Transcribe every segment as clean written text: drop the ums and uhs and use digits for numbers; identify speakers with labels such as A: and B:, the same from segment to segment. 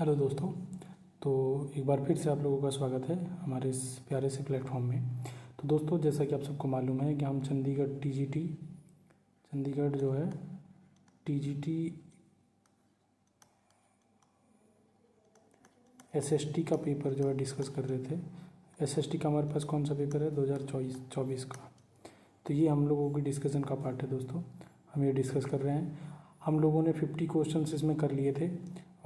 A: Hello दोस्तों। तो एक बार फिर से आप लोगों का स्वागत है हमारे इस प्यारे से प्लेटफॉर्म में। तो दोस्तों, जैसा कि आप सबको मालूम है कि हम चंडीगढ़ जो है टीजीटी एसएसटी का पेपर जो है डिस्कस कर रहे थे। एसएसटी का हमारे पास कौन सा पेपर है? 2024 का। तो ये हम लोगों की डिस्कशन का पार्ट है दोस्तों। हम ये डिस्कस कर रहे हैं। हम लोगों ने 50 क्वेश्चंस इसमें कर लिए थे,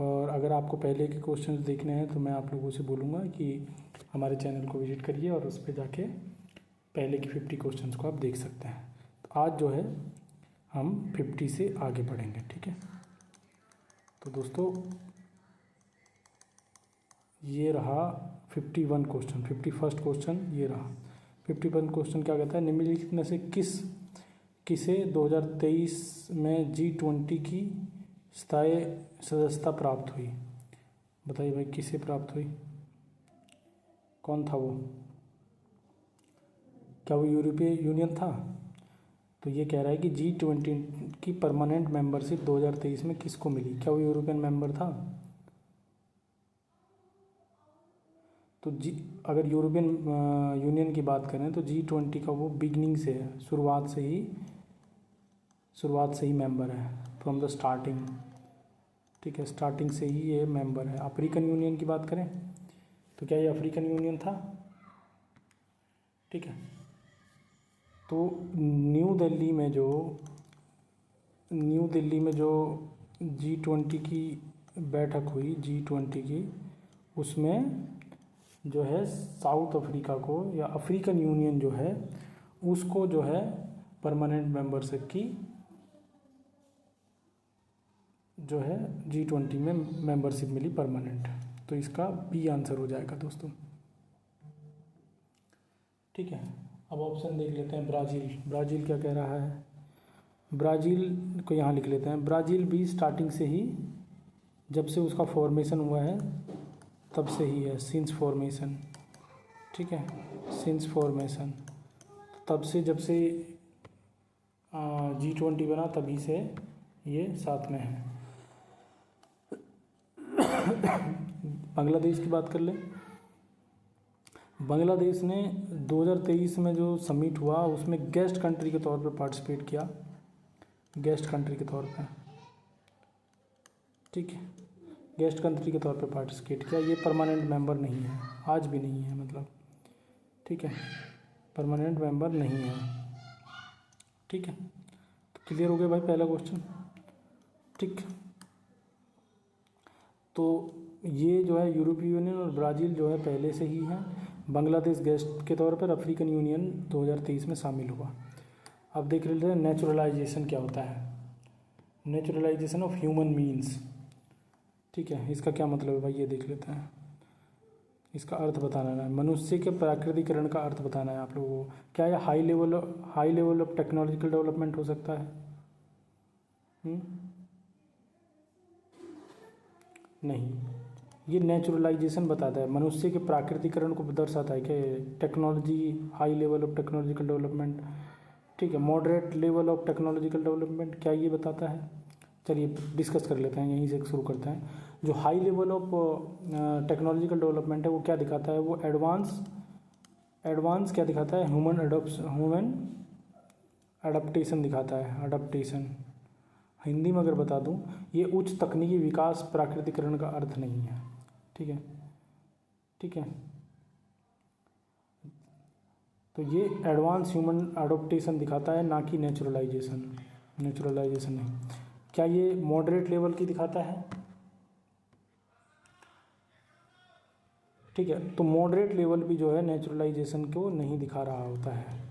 A: और अगर आपको पहले के क्वेश्चंस देखने हैं तो मैं आप लोगों से बोलूँगा कि हमारे चैनल को विजिट करिए और उस पर जाके पहले की 50 क्वेश्चंस को आप देख सकते हैं। तो आज जो है हम 50 से आगे बढ़ेंगे, ठीक है। तो दोस्तों, ये रहा 51 क्वेश्चन। 51st क्वेश्चन ये रहा। 51 क्वेश्चन क्या कहता है? निम्नलिखित में से किसे 2023 में G20 की स्थायी सदस्यता प्राप्त हुई? बताइए भाई, किसे प्राप्त हुई? कौन था वो? क्या वो यूरोपीय यूनियन था? तो ये कह रहा है कि G20 की परमानेंट मेंबरशिप 2023 में किसको मिली? क्या वो यूरोपियन मेंबर था? तो अगर यूरोपियन यूनियन की बात करें तो G20 का वो बिगनिंग से है, शुरुआत से ही मेंबर है, फ्रॉम द स्टार्टिंग। ठीक है, स्टार्टिंग से ही ये मेंबर है। अफ्रीकन यूनियन की बात करें तो क्या ये अफ्रीकन यूनियन था? ठीक है। तो न्यू दिल्ली में जो G20 की बैठक हुई, G20 की, उसमें जो है साउथ अफ्रीका को या अफ्रीकन यूनियन जो है उसको जो है परमानेंट मेंबरशिप की जो है G20 में मेंबरशिप मिली परमानेंट। तो इसका बी आंसर हो जाएगा दोस्तों। ठीक है, अब ऑप्शन देख लेते हैं। ब्राज़ील क्या कह रहा है? ब्राज़ील को यहाँ लिख लेते हैं। ब्राज़ील भी स्टार्टिंग से ही, जब से उसका फॉर्मेशन हुआ है तब से ही है, सिंस फॉर्मेशन। ठीक है, सिंस फॉर्मेशन, तब से, जब से G20 बना तभी से ये साथ में है। बांग्लादेश की बात कर ले। बांग्लादेश ने 2023 में जो समिट हुआ उसमें गेस्ट कंट्री के तौर पर पार्टिसिपेट किया, गेस्ट कंट्री के तौर पर। ठीक है, गेस्ट कंट्री के तौर पर पार्टिसिपेट किया। ये परमानेंट मेंबर नहीं है, आज भी नहीं है, मतलब। ठीक है, परमानेंट मेंबर नहीं है। ठीक है, तो क्लियर हो गया भाई पहला क्वेश्चन। ठीक, तो ये जो है यूरोपीय यूनियन और ब्राज़ील जो है पहले से ही है। बांग्लादेश गेस्ट के तौर पर, अफ्रीकन यूनियन 2023 में शामिल हुआ। अब देख लेते हैं नेचुरलाइजेशन क्या होता है। Naturalisation of human means. ठीक है, इसका क्या मतलब है भाई, ये देख लेते हैं। इसका अर्थ बताना है, मनुष्य के प्राकृतिकरण का अर्थ बताना है आप लोगों को। क्या यह high level of technological development हो सकता है? नहीं, ये नेचुरलाइजेशन बताता है, मनुष्य के प्राकृतिकरण को दर्शाता है कि technology, high level of technological development. ठीक है, moderate level of technological development, क्या ये बताता है? चलिए डिस्कस कर लेते हैं, यहीं से शुरू करते हैं। जो high level of technological development है वो क्या दिखाता है? वो एडवांस क्या दिखाता है? ह्यूमन एडप्टेशन दिखाता है। एडप्टेशन हिंदी में अगर बता दूं, ये उच्च तकनीकी विकास प्राकृतिकरण का अर्थ नहीं है। ठीक है, ठीक है, तो ये एडवांस ह्यूमन एडप्टेशन दिखाता है, ना कि नेचुरलाइजेशन नहीं। क्या ये मॉडरेट लेवल की दिखाता है? ठीक है, तो मॉडरेट लेवल भी जो है नेचुरलाइजेशन को नहीं दिखा रहा होता है।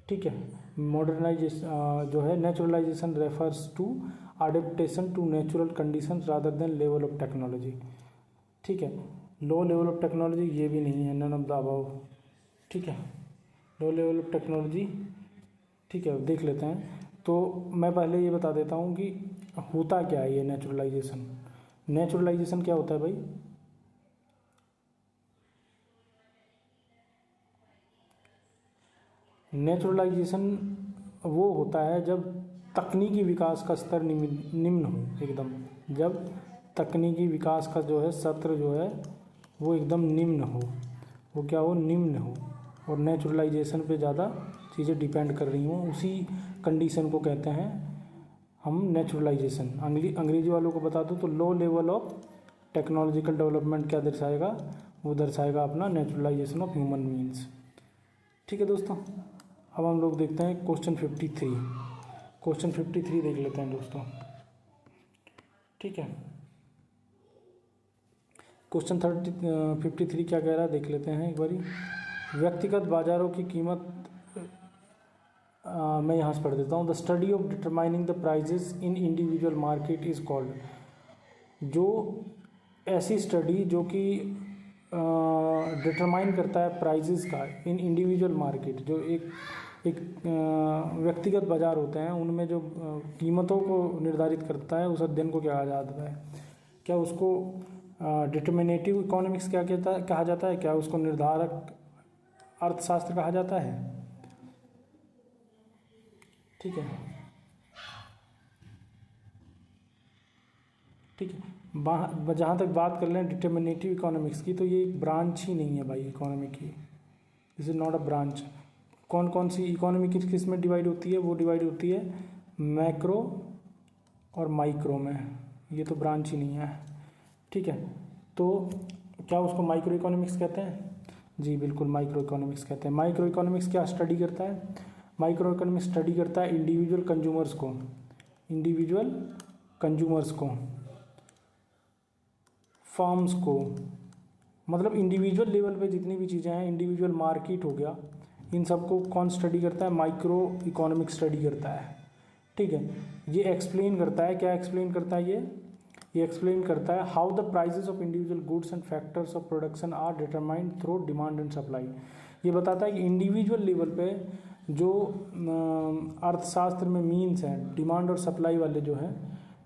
A: ठीक है, मॉडर्नाइजेशन जो है, naturalisation refers to adaptation to natural condition rather than level of technology. ठीक है, लो लेवल ऑफ टेक्नोलॉजी ये भी नहीं है, नन ऑफ द अबव। ठीक है, लो लेवल ऑफ टेक्नोलॉजी। ठीक है, देख लेते हैं। तो मैं पहले ये बता देता हूँ कि होता क्या है ये नेचुरलाइजेशन। नेचुरलाइजेशन क्या होता है भाई? नेचुरलाइजेशन वो होता है जब तकनीकी विकास का स्तर निम्न हो एकदम। जब तकनीकी विकास का जो है सत्र जो है वो एकदम निम्न हो, वो क्या हो, निम्न हो, और नेचुरलाइजेशन पे ज़्यादा चीज़ें डिपेंड कर रही हों, उसी कंडीशन को कहते हैं हम नेचुरलाइजेशन। अंग्रेजी वालों को बता दूं तो low level of technological development क्या दर्शाएगा, वो दर्शाएगा अपना नेचुरलाइजेशन ऑफ ह्यूमन मीन्स। ठीक है दोस्तों, अब हम लोग देखते हैं क्वेश्चन 53। क्वेश्चन 53 देख लेते हैं दोस्तों। ठीक है, क्वेश्चन 53 क्या कह रहा है देख लेते हैं एक बारी। व्यक्तिगत बाजारों की कीमत, मैं यहाँ से पढ़ देता हूँ। The study of determining the prices in individual market is called, जो ऐसी स्टडी जो कि डिटरमाइन करता है प्राइजेस का इन इंडिविजुअल मार्केट, जो एक व्यक्तिगत बाज़ार होते हैं उनमें जो कीमतों को निर्धारित करता है, उस अध्ययन को क्या कहा जाता है, क्या उसको डिटर्मिनेटिव इकोनॉमिक्स क्या कहा जाता है, क्या उसको निर्धारक अर्थशास्त्र कहा जाता है। ठीक है, ठीक है, जहाँ तक बात कर लें डिटर्मिनेटिव इकोनॉमिक्स की, तो ये एक ब्रांच ही नहीं है भाई इकोनॉमी की, this is not a branch. कौन कौन सी इकोनॉमी किस में डिवाइड होती है, वो डिवाइड होती है मैक्रो और माइक्रो में, ये तो ब्रांच ही नहीं है। ठीक है, तो क्या उसको माइक्रो इकोनॉमिक्स कहते हैं? जी बिल्कुल, माइक्रो इकोनॉमिक्स कहते हैं। माइक्रो इकोनॉमिक्स क्या स्टडी करता है? माइक्रो इकोनॉमिक्स स्टडी करता है इंडिविजुअल कंज्यूमर्स को, इंडिविजुअल कंज्यूमर्स को, फर्म्स को, मतलब इंडिविजुअल लेवल पे जितनी भी चीज़ें हैं, इंडिविजुअल मार्केट हो गया, इन सबको कौन स्टडी करता है? माइक्रो इकोनॉमिक्स स्टडी करता है। ठीक है, ये एक्सप्लेन करता है, क्या एक्सप्लेन करता है ये एक्सप्लेन करता है how the prices of individual goods and factors of production are determined through demand and supply. ये बताता है कि इंडिविजुअल लेवल पे जो अर्थशास्त्र में मीन्स हैं, डिमांड और सप्लाई वाले जो हैं,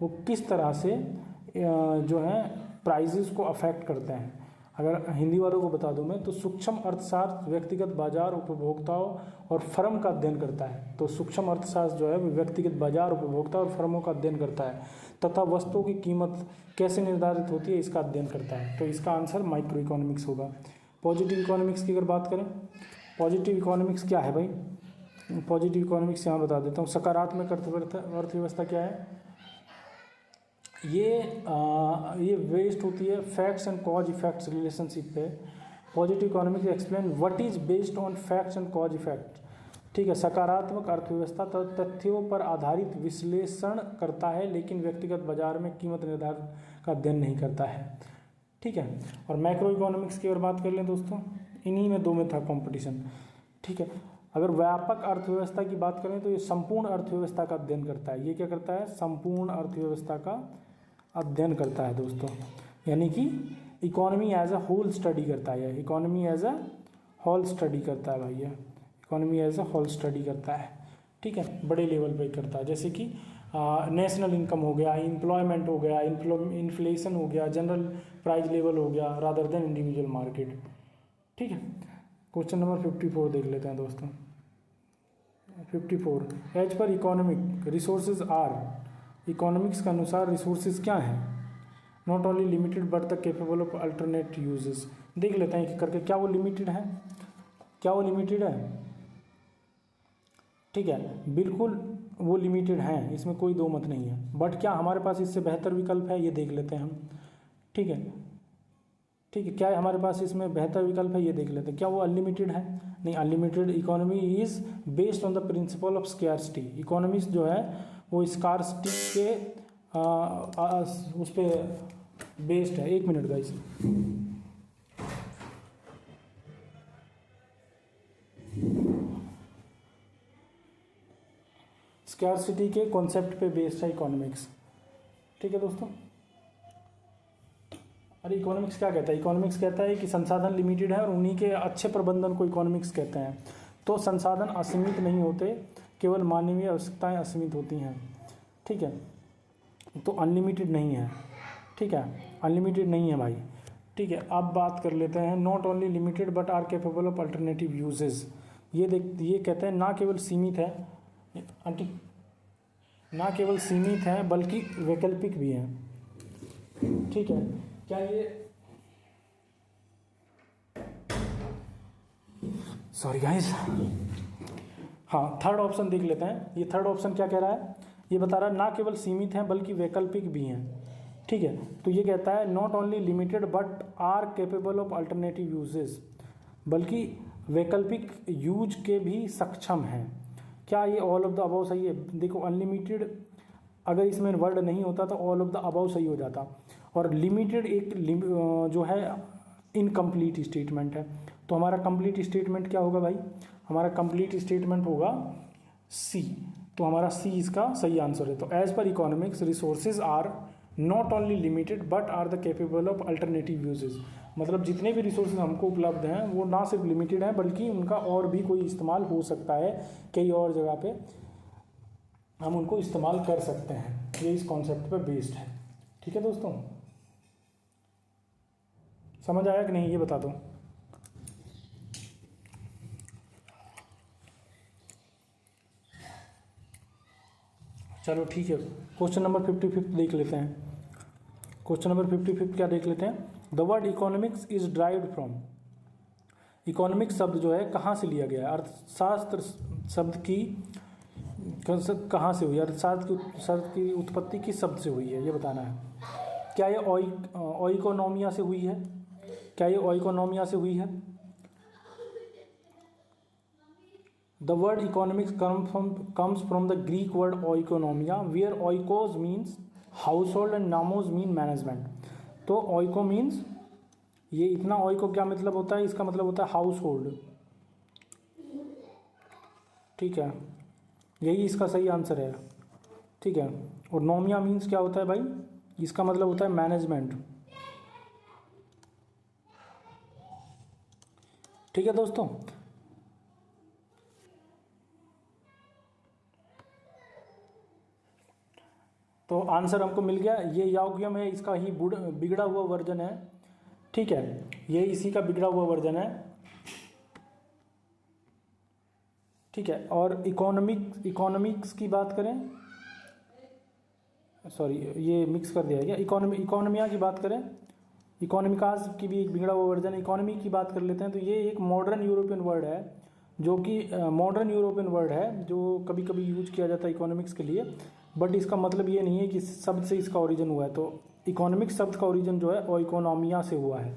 A: वो किस तरह से जो है प्राइजेस को अफेक्ट करते हैं। अगर हिंदी वालों को बता दूं मैं, तो सूक्ष्म अर्थशास्त्र व्यक्तिगत बाजार, उपभोक्ताओं और फर्म का अध्ययन करता है। तो सूक्ष्म अर्थशास्त्र जो है वो व्यक्तिगत बाजार, उपभोक्ता और फर्मों का अध्ययन करता है तथा वस्तुओं की कीमत कैसे निर्धारित होती है इसका अध्ययन करता है। तो इसका आंसर माइक्रो इकोनॉमिक्स होगा। पॉजिटिव इकोनॉमिक्स की अगर बात करें, पॉजिटिव इकोनॉमिक्स क्या है भाई? पॉजिटिव इकोनॉमिक्स यहाँ बता देता हूँ। सकारात्मक अर्थव्यवस्था क्या है? ये बेस्ड होती है facts and cause effects relationship पे। Positive economics explain what is based on facts and cause effect. ठीक है, सकारात्मक अर्थव्यवस्था तथ्यों पर आधारित विश्लेषण करता है, लेकिन व्यक्तिगत बाजार में कीमत निर्धारण का अध्ययन नहीं करता है। ठीक है, और मैक्रो इकोनॉमिक्स की अगर बात कर लें दोस्तों, इन्हीं में दो में था कॉम्पिटिशन। ठीक है, अगर व्यापक अर्थव्यवस्था की बात करें तो ये संपूर्ण अर्थव्यवस्था का अध्ययन करता है। ये क्या करता है? संपूर्ण अर्थव्यवस्था का अध्ययन करता है दोस्तों, यानी कि economy as a whole study करता है। Economy as a whole study करता है भाई, ये economy as a whole study करता है। ठीक है, बड़े लेवल पे करता है, जैसे कि नेशनल इनकम हो गया, एम्प्लॉयमेंट हो गया, इन्फ्लेशन हो गया, जनरल प्राइस लेवल हो गया, रादर देन इंडिविजुअल मार्केट। ठीक है, क्वेश्चन नंबर 54 देख लेते हैं दोस्तों। 54, as per economic resources are, economics के अनुसार रिसोर्सेज क्या हैं? Not only limited but the capable of alternate uses. देख लेते हैं कि करके क्या वो लिमिटेड है, क्या वो लिमिटेड है? ठीक है, बिल्कुल वो लिमिटेड हैं, इसमें कोई दो मत नहीं है, बट क्या हमारे पास इससे बेहतर विकल्प है? ये देख लेते हैं हम। ठीक है, ठीक है, क्या हमारे पास इसमें बेहतर विकल्प है? ये देख लेते हैं। क्या वो अनलिमिटेड है? नहीं, unlimited economy is based on the principle of scarcity. Economics जो है वो स्कार्सिटी के उस पर बेस्ड है। एक मिनट गाइस, स्कैर्सिटी के कॉन्सेप्ट पे बेस्ड है इकोनॉमिक्स। ठीक है दोस्तों, अरे इकोनॉमिक्स क्या कहता है? इकोनॉमिक्स कहता है कि संसाधन लिमिटेड है और उन्हीं के अच्छे प्रबंधन को इकोनॉमिक्स कहते हैं। तो संसाधन असीमित नहीं होते, केवल मानवीय आवश्यकताएं असीमित होती हैं। ठीक है, तो अनलिमिटेड नहीं है। ठीक है, अनलिमिटेड नहीं है भाई। ठीक है, अब बात कर लेते हैं not only limited but are capable of alternative uses. ये कहते हैं ना केवल सीमित है, ना केवल सीमित है बल्कि वैकल्पिक भी हैं। ठीक है, क्या ये, सॉरी गाइस, हाँ थर्ड ऑप्शन देख लेते हैं। ये थर्ड ऑप्शन क्या कह रहा है, ये बता रहा है ना केवल सीमित हैं बल्कि वैकल्पिक भी हैं। ठीक है, तो ये कहता है not only limited but are capable of alternative uses, बल्कि वैकल्पिक यूज के भी सक्षम हैं। क्या ये ऑल ऑफ द अबव सही है? देखो अनलिमिटेड अगर इसमें वर्ड नहीं होता तो ऑल ऑफ द अबव सही हो जाता, और लिमिटेड एक जो है इनकम्प्लीट स्टेटमेंट है। तो हमारा कंप्लीट स्टेटमेंट क्या होगा भाई? हमारा कंप्लीट स्टेटमेंट होगा सी। तो हमारा सी इसका सही आंसर है। तो as per economics resources are not only limited but are the capable of alternative uses, मतलब जितने भी रिसोर्सेज हमको उपलब्ध हैं वो ना सिर्फ लिमिटेड हैं बल्कि उनका और भी कोई इस्तेमाल हो सकता है, कई और जगह पे हम उनको इस्तेमाल कर सकते हैं। ये इस कॉन्सेप्ट पे बेस्ड है। ठीक है दोस्तों, समझ आया कि नहीं ये बता दो। चलो ठीक है, क्वेश्चन नंबर 55 देख लेते हैं। क्वेश्चन नंबर 55 क्या देख लेते हैं? The word economics is derived from, economics शब्द जो है कहाँ से लिया गया है? अर्थशास्त्र शब्द की कहाँ से हुई? अर्थशास्त्र की उत्पत्ति किस शब्द से हुई है ये बताना है। क्या ये ओइकोनॉमिया से हुई है? क्या ये ओइकोनॉमिया से हुई है? The word economics comes from the Greek word oikonomia where oikos means household and nomos mean management। तो oiko means, ये इतना oiko क्या मतलब होता है? इसका मतलब होता है हाउस होल्ड। ठीक है, यही इसका सही आंसर है। ठीक है, और नोमिया मीन्स क्या होता है भाई? इसका मतलब होता है मैनेजमेंट। ठीक है दोस्तों, तो आंसर हमको मिल गया। ये याग्यम है, इसका ही बिगड़ा हुआ वर्जन है। ठीक है, ये इसी का बिगड़ा हुआ वर्जन है। ठीक है, और इकोनॉमिक्स की बात करें, सॉरी ये मिक्स कर दिया है क्या? इकोनॉमिया की बात करें, इकोनॉमिकास की भी एक बिगड़ा हुआ वर्जन है। इकोनॉमी की बात कर लेते हैं, तो ये एक मॉडर्न यूरोपियन वर्ड है, जो कि मॉडर्न यूरोपियन वर्ड है जो कभी कभी यूज किया जाता है इकोनॉमिक्स के लिए, बट इसका मतलब ये नहीं है कि शब्द से इसका ओरिजिन हुआ है। तो इकोनॉमिक्स शब्द का ओरिजिन जो है वो इकोनॉमिया से हुआ है।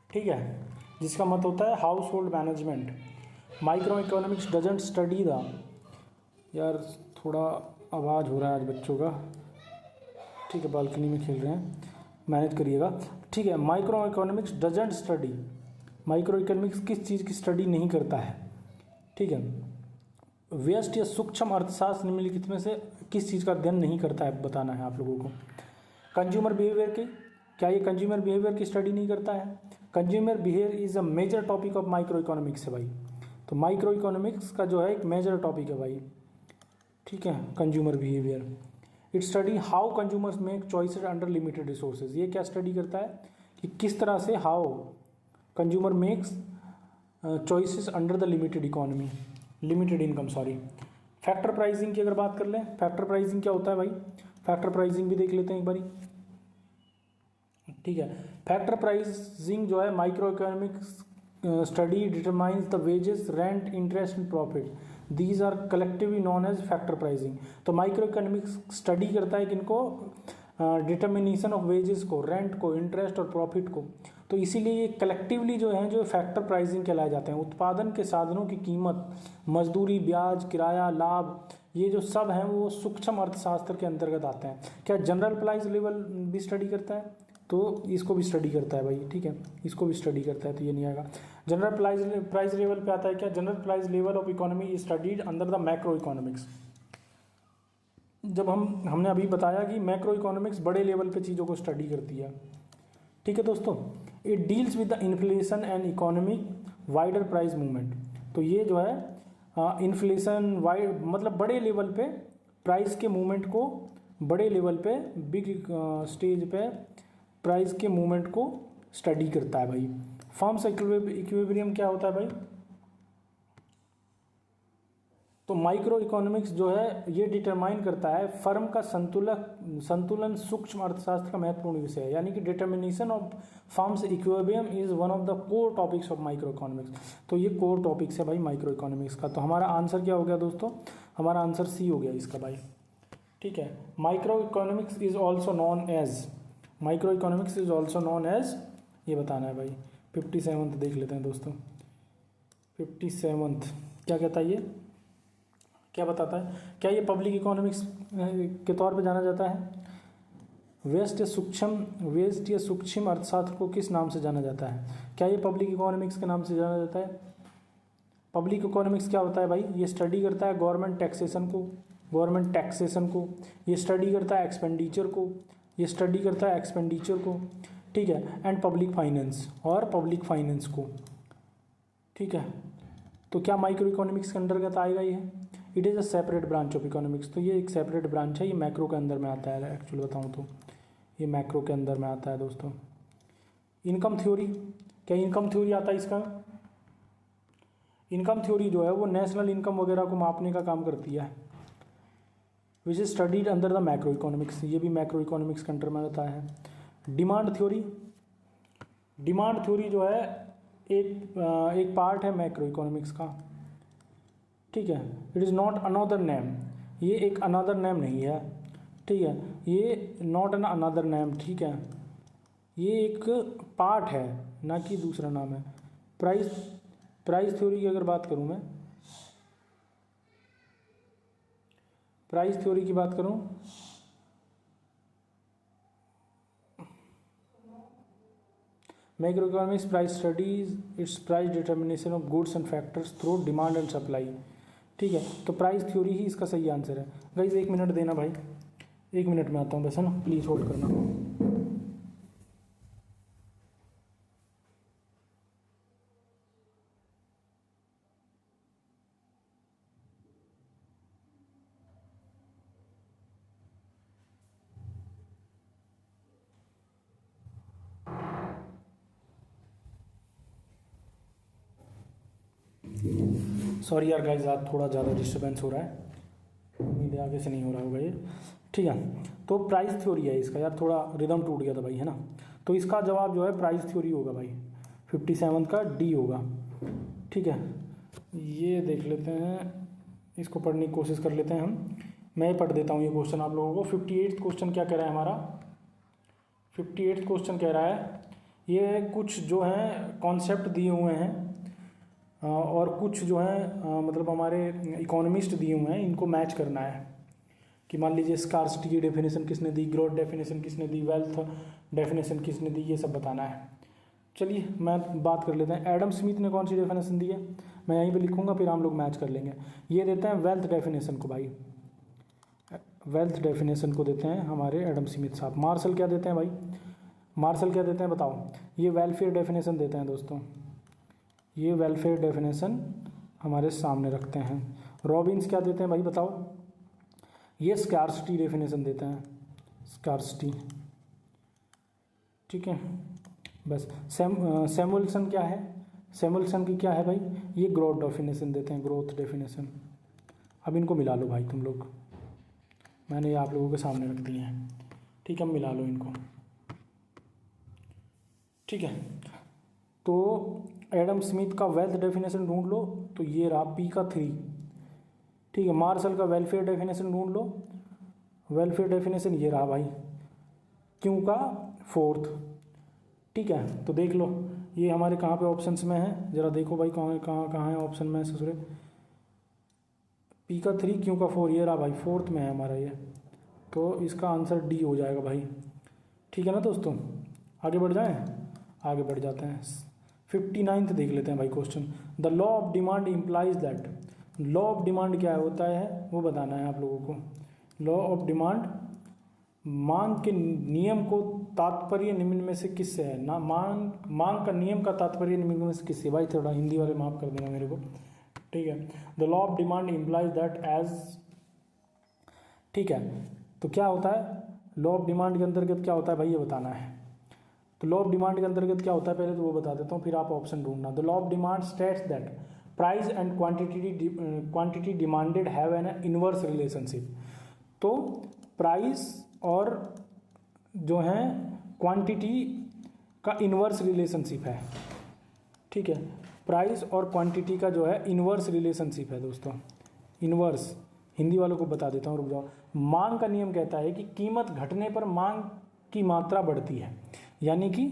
A: ठीक है, जिसका मतलब होता है house hold management. Micro economics doesn't study the, यार थोड़ा आवाज़ हो रहा है आज बच्चों का। ठीक है, बालकनी में खेल रहे हैं, मैनेज करिएगा। ठीक है, micro economics doesn't study, micro economics किस चीज़ की स्टडी नहीं करता है? ठीक है, व्यस्त या सूक्ष्म अर्थशास्त्र निम्नलिखित में से किस चीज़ का अध्ययन नहीं करता है बताना है आप लोगों को। कंज्यूमर बिहेवियर की, क्या ये कंज्यूमर बिहेवियर की स्टडी नहीं करता है? Consumer behaviour is a major topic of micro economics है भाई। तो माइक्रो इकोनॉमिक्स का जो है एक मेजर टॉपिक है भाई। ठीक है, consumer behaviour. It study how consumers make choices under limited resources. ये क्या स्टडी करता है कि किस तरह से how consumer makes choices under the limited economy, limited income sorry. Factor pricing की अगर बात कर लें, फैक्टर प्राइसिंग क्या होता है भाई? फैक्टर प्राइसिंग भी देख लेते हैं एक बारी। ठीक है, फैक्टर प्राइसिंग जो है micro economics study determines the wages, rent, interest and profit, these are collectively known as factor pricing. तो माइक्रो इकोनॉमिक्स स्टडी करता है किनको? डिटर्मिनेशन ऑफ वेजेस को, रेंट को, इंटरेस्ट और प्रॉफिट को। तो इसीलिए ये कलेक्टिवली जो है जो फैक्टर प्राइसिंग कहलाए जाते हैं। उत्पादन के साधनों की कीमत, मजदूरी, ब्याज, किराया, लाभ, ये जो सब हैं वो सूक्ष्म अर्थशास्त्र के अंतर्गत आते हैं। क्या जनरल प्राइस लेवल भी स्टडी करता है? तो इसको भी स्टडी करता है भाई। ठीक है, इसको भी स्टडी करता है, तो ये नहीं आएगा। जनरल प्राइस लेवल पे आता है क्या? General price level of economy is studied under the macro economics. जब हमने अभी बताया कि मैक्रो इकोनॉमिक्स बड़े लेवल पे चीज़ों को स्टडी करती है। ठीक है दोस्तों, it deals with the inflation and economic wider price movement. तो ये जो है इन्फ्लेशन वाइड मतलब बड़े लेवल पे प्राइस के मूवमेंट को, बड़े लेवल पे बिग स्टेज पे प्राइस के मूवमेंट को स्टडी करता है भाई। फर्म्स इक्विलिब्रियम क्या होता है भाई? तो माइक्रो इकोनॉमिक्स जो है ये डिटरमाइन करता है फर्म का संतुलन सूक्ष्म अर्थशास्त्र का महत्वपूर्ण विषय है, यानी कि determination of firms equilibrium is one of the core topics of micro economics. तो ये कोर टॉपिक्स है भाई माइक्रो इकोनॉमिक्स का। तो हमारा आंसर क्या हो गया दोस्तों, हमारा आंसर सी हो गया इसका भाई। ठीक है, micro economics is also known as, micro economics is also known as, ये बताना है भाई। 57th देख लेते हैं दोस्तों, 57th क्या कहता है, ये क्या बताता है, क्या ये पब्लिक इकोनॉमिक्स के तौर पे जाना जाता है? वेस्ट या सूक्ष्म अर्थशास्त्र को किस नाम से जाना जाता है? क्या ये पब्लिक इकोनॉमिक्स के नाम से जाना जाता है? पब्लिक इकोनॉमिक्स क्या होता है भाई? ये स्टडी करता है गवर्नमेंट टैक्सेशन को, ये स्टडी करता है एक्सपेंडिचर को, ठीक है, एंड पब्लिक फाइनेंस को। ठीक है, तो क्या माइक्रो इकोनॉमिक्स के अंतर्गत आएगा ये? It is a separate branch of economics. तो ये एक सेपरेट ब्रांच है, ये मैक्रो के अंदर में आता है। एक्चुअली बताऊँ तो ये मैक्रो के अंदर में आता है दोस्तों। इनकम थ्योरी, क्या इनकम थ्योरी आता है इसका? इनकम थ्योरी जो है वो नेशनल इनकम वगैरह को मापने का काम करती है, which is studied under the macro economics. ये भी मैक्रो इकोनॉमिक्स के अंडर में आता है। डिमांड थ्योरी जो है एक पार्ट है मैक्रो इकोनॉमिक्स का। ठीक है, it is not another name, ये एक अनदर नेम नहीं है। ठीक है, ये नॉट एन अनदर नेम, ठीक है, ये एक पार्ट है, ना कि दूसरा नाम है। प्राइस थ्योरी की अगर बात करूं मैं, प्राइस थ्योरी की बात करूं, macro economics price studies it's price determination of goods and factors through demand and supply. ठीक है, तो प्राइस थ्योरी ही इसका सही आंसर है। गाइस 1 मिनट देना भाई, 1 मिनट में आता हूँ बस, है ना, प्लीज़ होल्ड करना। सॉरी यार गाइस, आज थोड़ा ज़्यादा डिस्टर्बेंस हो रहा है, उम्मीद है आगे से नहीं हो रहा होगा ये। ठीक है, तो प्राइस थ्योरी है इसका, यार थोड़ा रिदम टूट गया था भाई, है ना। तो इसका जवाब जो है प्राइस थ्योरी होगा भाई, 57 का डी होगा। ठीक है, ये देख लेते हैं, इसको पढ़ने की कोशिश कर लेते हैं हम। मैं पढ़ देता हूँ ये क्वेश्चन आप लोगों को। 58th क्वेश्चन क्या कह रहा है हमारा? 58th क्वेश्चन कह रहा है, ये कुछ जो है कॉन्सेप्ट दिए हुए हैं और कुछ जो है मतलब हमारे इकोनॉमिस्ट दिए हुए हैं, इनको मैच करना है। कि मान लीजिए स्कार्सिटी की डेफिनेशन किसने दी, ग्रोथ डेफिनेशन किसने दी, वेल्थ डेफिनेशन किसने दी, ये सब बताना है। चलिए मैं बात कर लेते हैं, एडम स्मिथ ने कौन सी डेफिनेशन दी है, मैं यहीं पे लिखूंगा, फिर हम लोग मैच कर लेंगे। ये देते हैं वेल्थ डेफिनेशन को भाई, वेल्थ डेफिनेशन को देते हैं हमारे एडम स्मिथ साहब। मार्शल क्या देते हैं भाई, मार्शल क्या देते हैं बताओ? ये वेलफेयर डेफिनेशन देते हैं दोस्तों, ये वेलफेयर डेफिनेशन हमारे सामने रखते हैं। रॉबिन्स क्या देते हैं भाई बताओ? ये स्कार्सिटी डेफिनेशन देते हैं, स्कार्सिटी। ठीक है, बस। सैमुअल्सन क्या है, सैमुअल्सन की क्या है भाई? ये ग्रोथ डेफिनेशन देते हैं, ग्रोथ डेफिनेशन। अब इनको मिला लो भाई तुम लोग, मैंने ये आप लोगों के सामने रख दिए हैं। ठीक है, मिला लो इनको। ठीक है, तो एडम स्मिथ का वेल्थ डेफिनेशन ढूंढ लो, तो ये रहा पी का 3। ठीक है, मार्शल का वेलफेयर डेफिनेशन ढूंढ लो, वेलफेयर डेफिनेशन ये रहा भाई, क्यों का 4th। ठीक है, तो देख लो ये हमारे कहाँ पे ऑप्शंस में है, जरा देखो भाई कहाँ है ऑप्शन में ससुरे। पी का 3 क्यों का 4, ये रहा भाई 4th में है हमारा ये, तो इसका आंसर डी हो जाएगा भाई। ठीक है ना दोस्तों, आगे बढ़ जाएं, आगे बढ़ जाते हैं। 59th देख लेते हैं भाई question. The law of demand implies that, law of demand क्या होता है वो बताना है आप लोगों को। लॉ ऑफ डिमांड, मांग के नियम को तात्पर्य निम्न में से किससे है ना, मांग का नियम का तात्पर्य निम्न में से किससे? भाई थोड़ा हिंदी वाले माफ कर देना मेरे को। ठीक है, the law of demand implies that as. ठीक है, तो क्या होता है लॉ ऑफ डिमांड के अंतर्गत, क्या होता है भाई ये बताना है। तो लॉ ऑफ डिमांड के अंतर्गत क्या होता है पहले तो वो बता देता हूँ, फिर आप ऑप्शन ढूंढना। The law of demand states that price and quantity demanded have an inverse relationship. तो प्राइस और जो है क्वांटिटी का इनवर्स रिलेशनशिप है, ठीक है। प्राइस और क्वांटिटी का जो है इनवर्स रिलेशनशिप है दोस्तों, इनवर्स। हिंदी वालों को बता देता हूँ, रुक जाओ। मांग का नियम कहता है कि कीमत घटने पर मांग की मात्रा बढ़ती है, यानी कि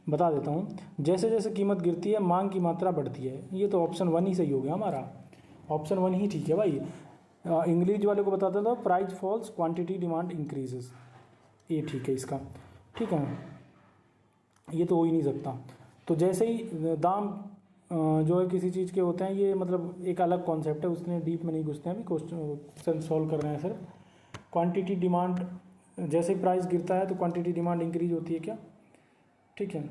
A: बता देता हूँ, जैसे जैसे कीमत गिरती है मांग की मात्रा बढ़ती है। ये तो ऑप्शन 1 ही सही हो गया हमारा, ऑप्शन 1 ही ठीक है भाई। इंग्लिश वाले को बता देता हूँ, price falls quantity demand increases, ये ठीक है इसका, ठीक है। ये तो हो ही नहीं सकता। तो जैसे ही दाम जो है किसी चीज़ के होते हैं, ये मतलब एक अलग कॉन्सेप्ट है, उसने डीप में नहीं घुसते हैं, अभी क्वेश्चन सॉल्व कर रहे हैं सिर्फ। क्वांटिटी डिमांड, जैसे ही प्राइस गिरता है तो क्वांटिटी डिमांड इंक्रीज होती है क्या, ठीक है,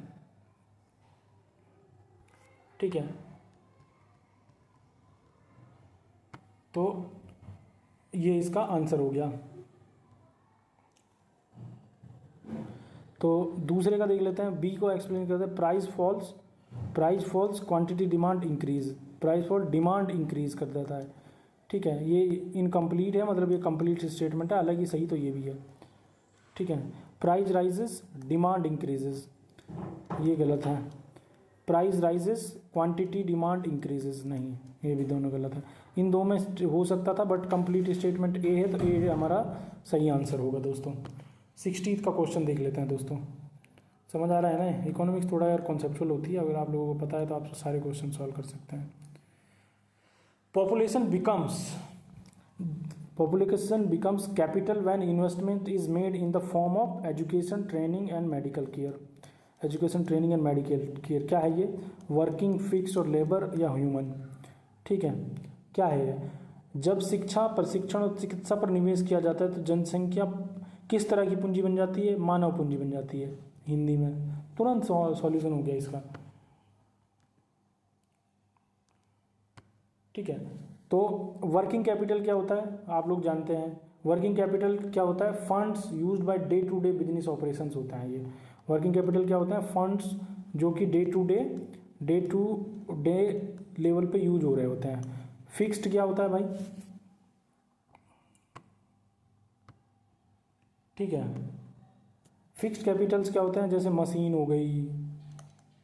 A: ठीक है। तो ये इसका आंसर हो गया। तो दूसरे का देख लेते हैं, बी को एक्सप्लेन करते हैं। Price falls quantity demand increase, price fall demand increase कर देता है, ठीक है। ये इनकम्प्लीट है, मतलब ये कंप्लीट स्टेटमेंट है, हालांकि सही तो ये भी है, ठीक है। प्राइस राइजेस डिमांड इंक्रीजेस, ये गलत है। Price rises quantity demand increases, नहीं, ये भी दोनों गलत है। इन दो में हो सकता था, बट कंप्लीट स्टेटमेंट ए है, तो ए हमारा सही आंसर होगा दोस्तों। 60th का क्वेश्चन देख लेते हैं दोस्तों। समझ आ रहा है ना, इकोनॉमिक्स थोड़ा यार कॉन्सेप्चुअल होती है, अगर आप लोगों को पता है तो आप सारे क्वेश्चन सॉल्व कर सकते हैं। Population becomes capital when investment is made in the form of education, training and medical care. Education, training and medical care क्या है ये, वर्किंग, फिक्स और लेबर या ह्यूमन, ठीक है। क्या है ये, जब शिक्षा, प्रशिक्षण और चिकित्सा पर निवेश किया जाता है तो जनसंख्या किस तरह की पूंजी बन जाती है, मानव पूंजी बन जाती है। हिंदी में तुरंत सॉल्यूशन हो गया इसका, ठीक है। तो वर्किंग कैपिटल क्या होता है, आप लोग जानते हैं। वर्किंग कैपिटल क्या होता है, funds used by day to day business operations होता है ये। वर्किंग कैपिटल क्या होता है, फंड्स जो कि डे टू डे लेवल पे यूज हो रहे होते हैं। फिक्स्ड क्या होता है भाई, ठीक है। फिक्स्ड कैपिटल्स क्या होते हैं, जैसे मशीन हो गई,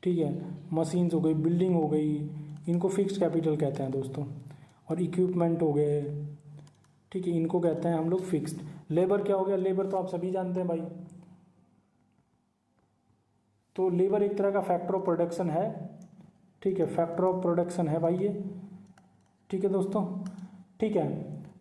A: ठीक है, मशीन्स हो गई, बिल्डिंग हो गई, इनको फिक्स्ड कैपिटल कहते हैं दोस्तों। और इक्विपमेंट हो गए, ठीक है, इनको कहते हैं हम लोग फिक्स्ड। लेबर क्या हो गया, लेबर तो आप सभी जानते हैं भाई। तो लेबर एक तरह का फैक्टर ऑफ प्रोडक्शन है, ठीक है, फैक्टर ऑफ प्रोडक्शन है भाई ये, ठीक है दोस्तों, ठीक है।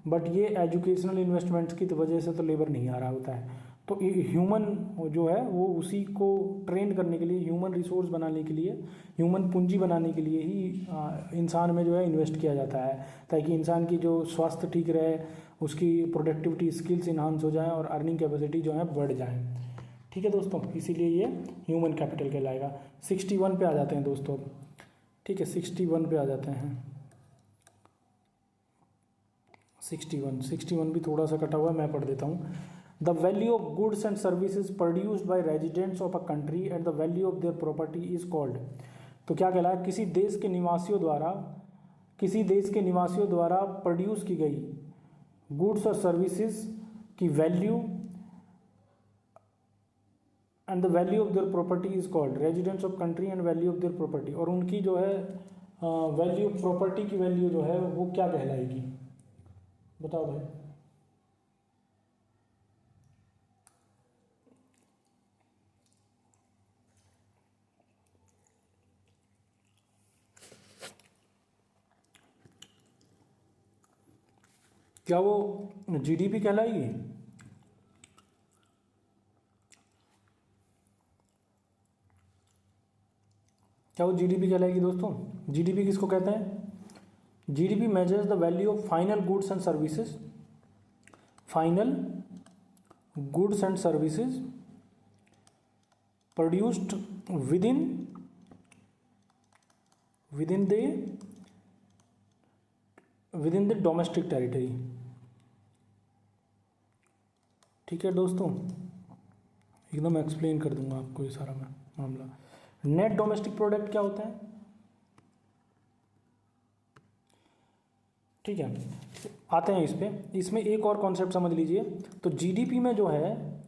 A: बट ये एजुकेशनल इन्वेस्टमेंट्स की वजह से तो लेबर नहीं आ रहा होता है। तो ह्यूमन जो है वो उसी को ट्रेन करने के लिए, ह्यूमन रिसोर्स बनाने के लिए, ह्यूमन पूंजी बनाने के लिए ही इंसान में जो है इन्वेस्ट किया जाता है, ताकि इंसान की जो स्वास्थ्य ठीक रहे, उसकी प्रोडक्टिविटी, स्किल्स इन्हांस हो जाए और अर्निंग कैपेसिटी जो है बढ़ जाए, ठीक है दोस्तों। इसीलिए ये ह्यूमन कैपिटल कहलाएगा। 61 पे आ जाते हैं दोस्तों, ठीक है, 61 पे आ जाते हैं। 61 भी थोड़ा सा कटा हुआ है, मैं पढ़ देता हूँ। The value of goods and services produced by residents of a country and the value of their property is called. तो क्या कहला है, किसी देश के निवासियों द्वारा प्रोड्यूस की गई गुड्स और सर्विसेज की value and the value of their property is called residents of country and value of their property. और उनकी जो है वैल्यू, प्रॉपर्टी की वैल्यू जो है वो क्या कहलाएगी, बताओ भाई। क्या वो जीडीपी कहलाएगी, क्या वो जीडीपी कहलाएगी दोस्तों। जीडीपी किसको कहते हैं, GDP measures the value of final goods and services, final goods and services produced within the domestic territory, ठीक है दोस्तों। एकदम एक्सप्लेन कर दूंगा आपको ये सारा मामला। नेट डोमेस्टिक प्रोडक्ट क्या होता है, ठीक है, आते हैं इस पे। इसमें एक और कॉन्सेप्ट समझ लीजिए। तो जीडीपी में जो है,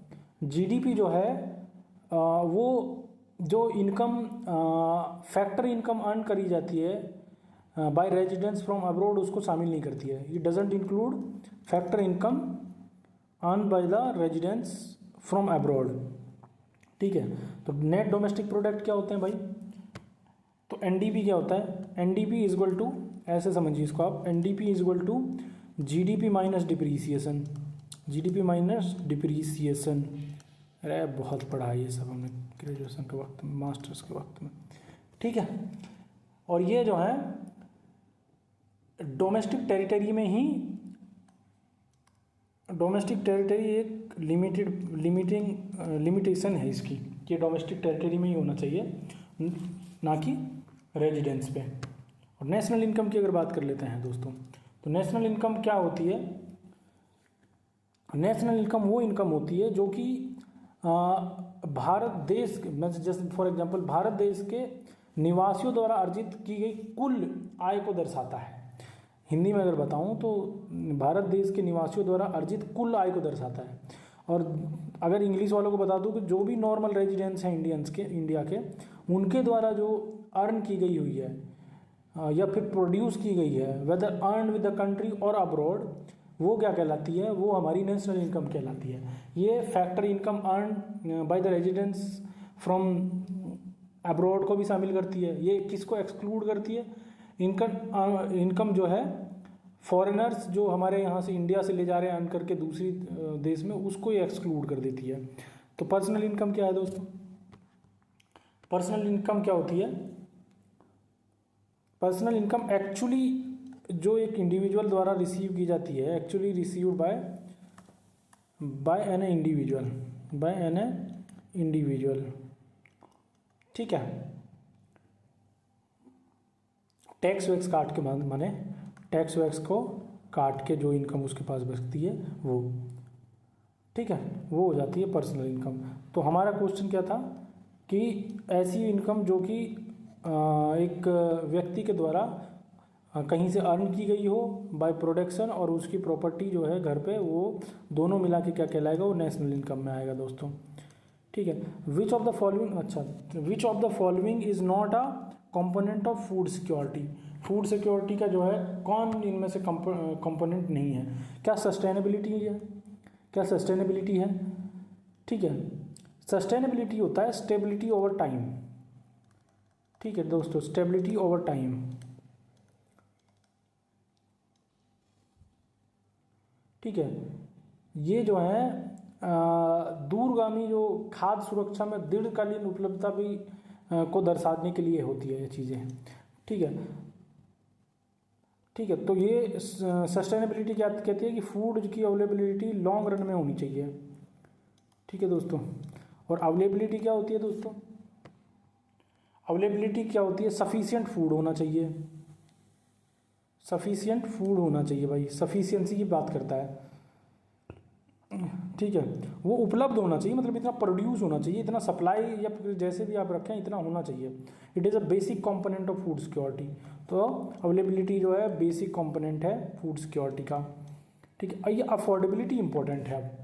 A: जीडीपी जो है वो जो इनकम फैक्टर इनकम अर्न करी जाती है बाय रेजिडेंट्स फ्रॉम अब्रॉड, उसको शामिल नहीं करती है। It doesn't include factor income earn by the residents from abroad. ठीक है, तो नेट डोमेस्टिक प्रोडक्ट क्या होते हैं भाई? तो एनडीपी क्या होता है? एनडीपी इज इक्वल टू, ऐसे समझिए इसको आप, NDP is equal to GDP minus depreciation, GDP minus depreciation. अरे बहुत पढ़ा है ये सब हमने ग्रेजुएशन के वक्त में, मास्टर्स के वक्त में। ठीक है, और ये जो है डोमेस्टिक टेरिटरी में ही, डोमेस्टिक टेरिटरी एक लिमिटेशन है इसकी, कि डोमेस्टिक टेरिटरी में ही होना चाहिए, ना कि रेजिडेंस पे। और नेशनल इनकम की अगर बात कर लेते हैं दोस्तों, तो नेशनल इनकम क्या होती है? नेशनल इनकम वो इनकम होती है जो कि भारत देश, जैसे फॉर एग्जांपल भारत देश के निवासियों द्वारा अर्जित की गई कुल आय को दर्शाता है। हिंदी में अगर बताऊं तो भारत देश के निवासियों द्वारा अर्जित कुल आय को दर्शाता है। और अगर इंग्लिश वालों को बता दूं कि जो भी नॉर्मल रेजिडेंट्स हैं इंडियंस के, इंडिया के, उनके द्वारा जो अर्न की गई हुई है या फिर प्रोड्यूस की गई है, whether earn with the country और अब्रॉड, वो क्या कहलाती है? वो हमारी नेशनल इनकम कहलाती है। ये factor income earn by the residents from abroad को भी शामिल करती है। ये किसको एक्सक्लूड करती है? इनकम जो है फॉरेनर्स जो हमारे यहाँ से इंडिया से ले जा रहे हैं अर्न करके दूसरी देश में, उसको ये एक्सक्लूड कर देती है। तो पर्सनल इनकम क्या है दोस्तों? पर्सनल इनकम क्या होती है? पर्सनल इनकम एक्चुअली जो एक इंडिविजुअल द्वारा रिसीव की जाती है, actually received by an individual, by an individual. ठीक है, टैक्स वैक्स काट के, माने टैक्स वैक्स को काट के जो इनकम उसके पास बचती है वो, ठीक है, वो हो जाती है पर्सनल इनकम। तो हमारा क्वेश्चन क्या था कि ऐसी इनकम जो कि एक व्यक्ति के द्वारा कहीं से अर्न की गई हो बाय प्रोडक्शन, और उसकी प्रॉपर्टी जो है घर पे, वो दोनों मिला के क्या कहलाएगा? वो नेशनल इनकम में आएगा दोस्तों। ठीक है, विच ऑफ द फॉलोइंग, अच्छा, विच of the following is not a component of food security? Food security का जो है कौन इनमें से कंपोनेंट नहीं है? क्या सस्टेनेबिलिटी है? क्या सस्टेनेबिलिटी है? ठीक है, सस्टेनेबिलिटी होता है स्टेबिलिटी ओवर टाइम। ठीक है दोस्तों, स्टेबिलिटी ओवर टाइम। ठीक है, ये जो है दूरगामी जो खाद्य सुरक्षा में दीर्घकालीन उपलब्धता भी को दर्शाने के लिए होती है ये चीज़ें। ठीक है, ठीक है, तो ये सस्टेनेबिलिटी क्या कहती है कि फूड की अवेलेबिलिटी लॉन्ग रन में होनी चाहिए। ठीक है दोस्तों, और अवेलेबिलिटी क्या होती है दोस्तों? अवेलेबिलिटी क्या होती है? सफिशिएंट फूड होना चाहिए, सफिशिएंट फूड होना चाहिए भाई, सफिशिएंसी की बात करता है। ठीक है, वो उपलब्ध होना चाहिए, मतलब इतना प्रोड्यूस होना चाहिए, इतना सप्लाई या जैसे भी आप रखें इतना होना चाहिए। It is a basic component of food security. तो अवेलेबिलिटी जो है बेसिक कंपोनेंट है फूड सिक्योरिटी का। ठीक है, ये अफोर्डेबिलिटी इंपॉर्टेंट है। अब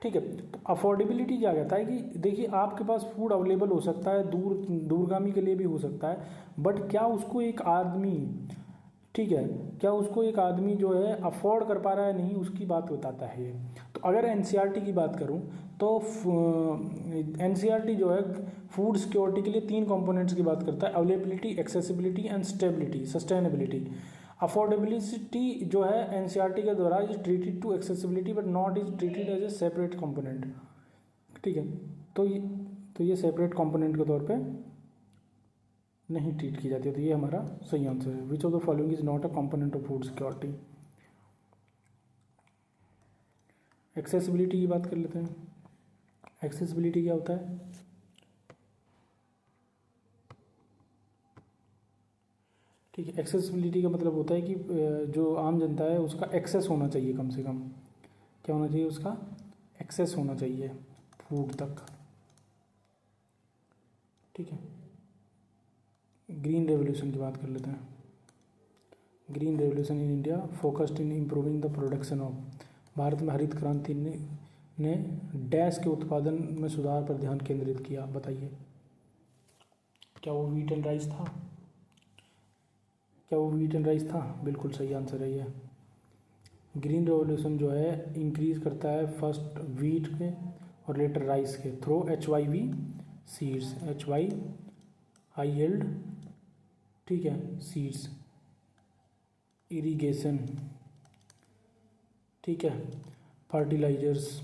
A: ठीक है, तो अफोर्डेबिलिटी क्या कहता है कि देखिए आपके पास फूड अवेलेबल हो सकता है, दूरगामी के लिए भी हो सकता है, बट क्या उसको एक आदमी, ठीक है, क्या उसको एक आदमी जो है अफोर्ड कर पा रहा है नहीं, उसकी बात बताता है ये। तो अगर एनसीईआरटी की बात करूं तो एनसीईआरटी जो है फूड सिक्योरिटी के लिए 3 कंपोनेंट्स की बात करता है: availability, accessibility and stability, sustainability. Affordability जो है एनसीईआरटी के द्वारा is treated to accessibility but not is treated as a separate component. ठीक है, तो ये सेपरेट कंपोनेंट के तौर पे नहीं ट्रीट की जाती है। तो ये हमारा सही आंसर है, विच of the following is not a component of food security. Accessibility की बात कर लेते हैं। एक्सेसिबिलिटी क्या होता है? ठीक है, एक्सेसिबिलिटी का मतलब होता है कि जो आम जनता है उसका एक्सेस होना चाहिए, कम से कम क्या होना चाहिए? उसका एक्सेस होना चाहिए फूड तक। ठीक है। ग्रीन रेवोल्यूशन की बात कर लेते हैं। Green revolution in India focused in improving the production of. Bharat में हरित क्रांति ने डैश के उत्पादन में सुधार पर ध्यान केंद्रित किया। बताइए, क्या वो व्हीट एंड राइस था? क्या वो व्हीट एंड राइस था? बिल्कुल सही आंसर है ये। ग्रीन रेवोल्यूशन जो है इंक्रीज करता है फर्स्ट व्हीट के और लेटर राइस के through HYV seeds, HY high yield, ठीक है, सीड्स, इरिगेशन, ठीक है, फर्टिलाइजर्स,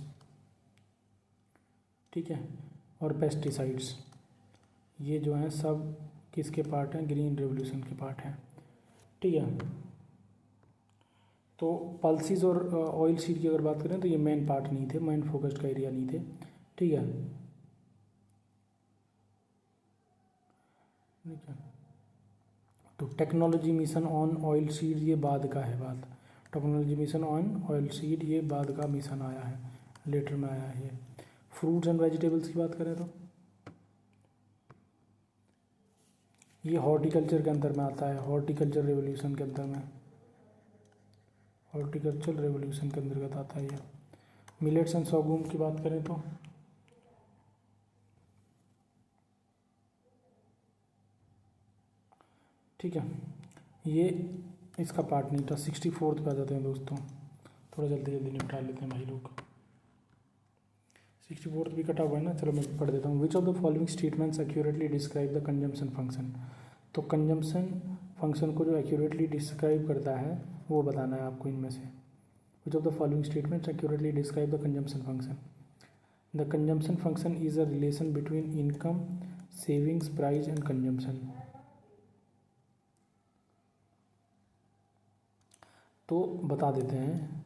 A: ठीक है, और पेस्टिसाइड्स। ये जो हैं सब किसके पार्ट हैं? ग्रीन रेवोल्यूशन के पार्ट हैं, ठीक है। तो पल्सीज और ऑयल सीड की अगर बात करें तो ये मेन पार्ट नहीं थे, मेन फोकस्ड का एरिया नहीं थे, ठीक है। ठीक है, तो technology mission on oil seed ये बाद का है बात। Technology mission on oil seed ये बाद का मिशन आया है, लेटर में आया है। फ्रूट्स एंड वेजिटेबल्स की बात करें तो ये हॉर्टिकल्चर के अंदर में आता है, हॉर्टिकल्चर रेवोल्यूशन के अंदर में, हॉर्टिकल्चर रेवोल्यूशन के अंतर्गत आता है ये। मिलेट्स एंड सोगूम की बात करें तो ठीक है, ये इसका पार्ट नहीं था। 64 पे आ जाते हैं दोस्तों, थोड़ा जल्दी जल्दी निपटा लेते हैं भाई लोग। 64 भी कटा हुआ है ना, चलो मैं पढ़ देता हूँ। विच of the following statements accurately describe the consumption function. तो कंजम्पशन फंक्शन को जो एक्यूरेटली डिस्क्राइब करता है वो बताना है आपको इनमें से। विच of the following statements accurately describe the consumption function. The consumption function is a relation between income, savings, price and consumption. तो बता देते हैं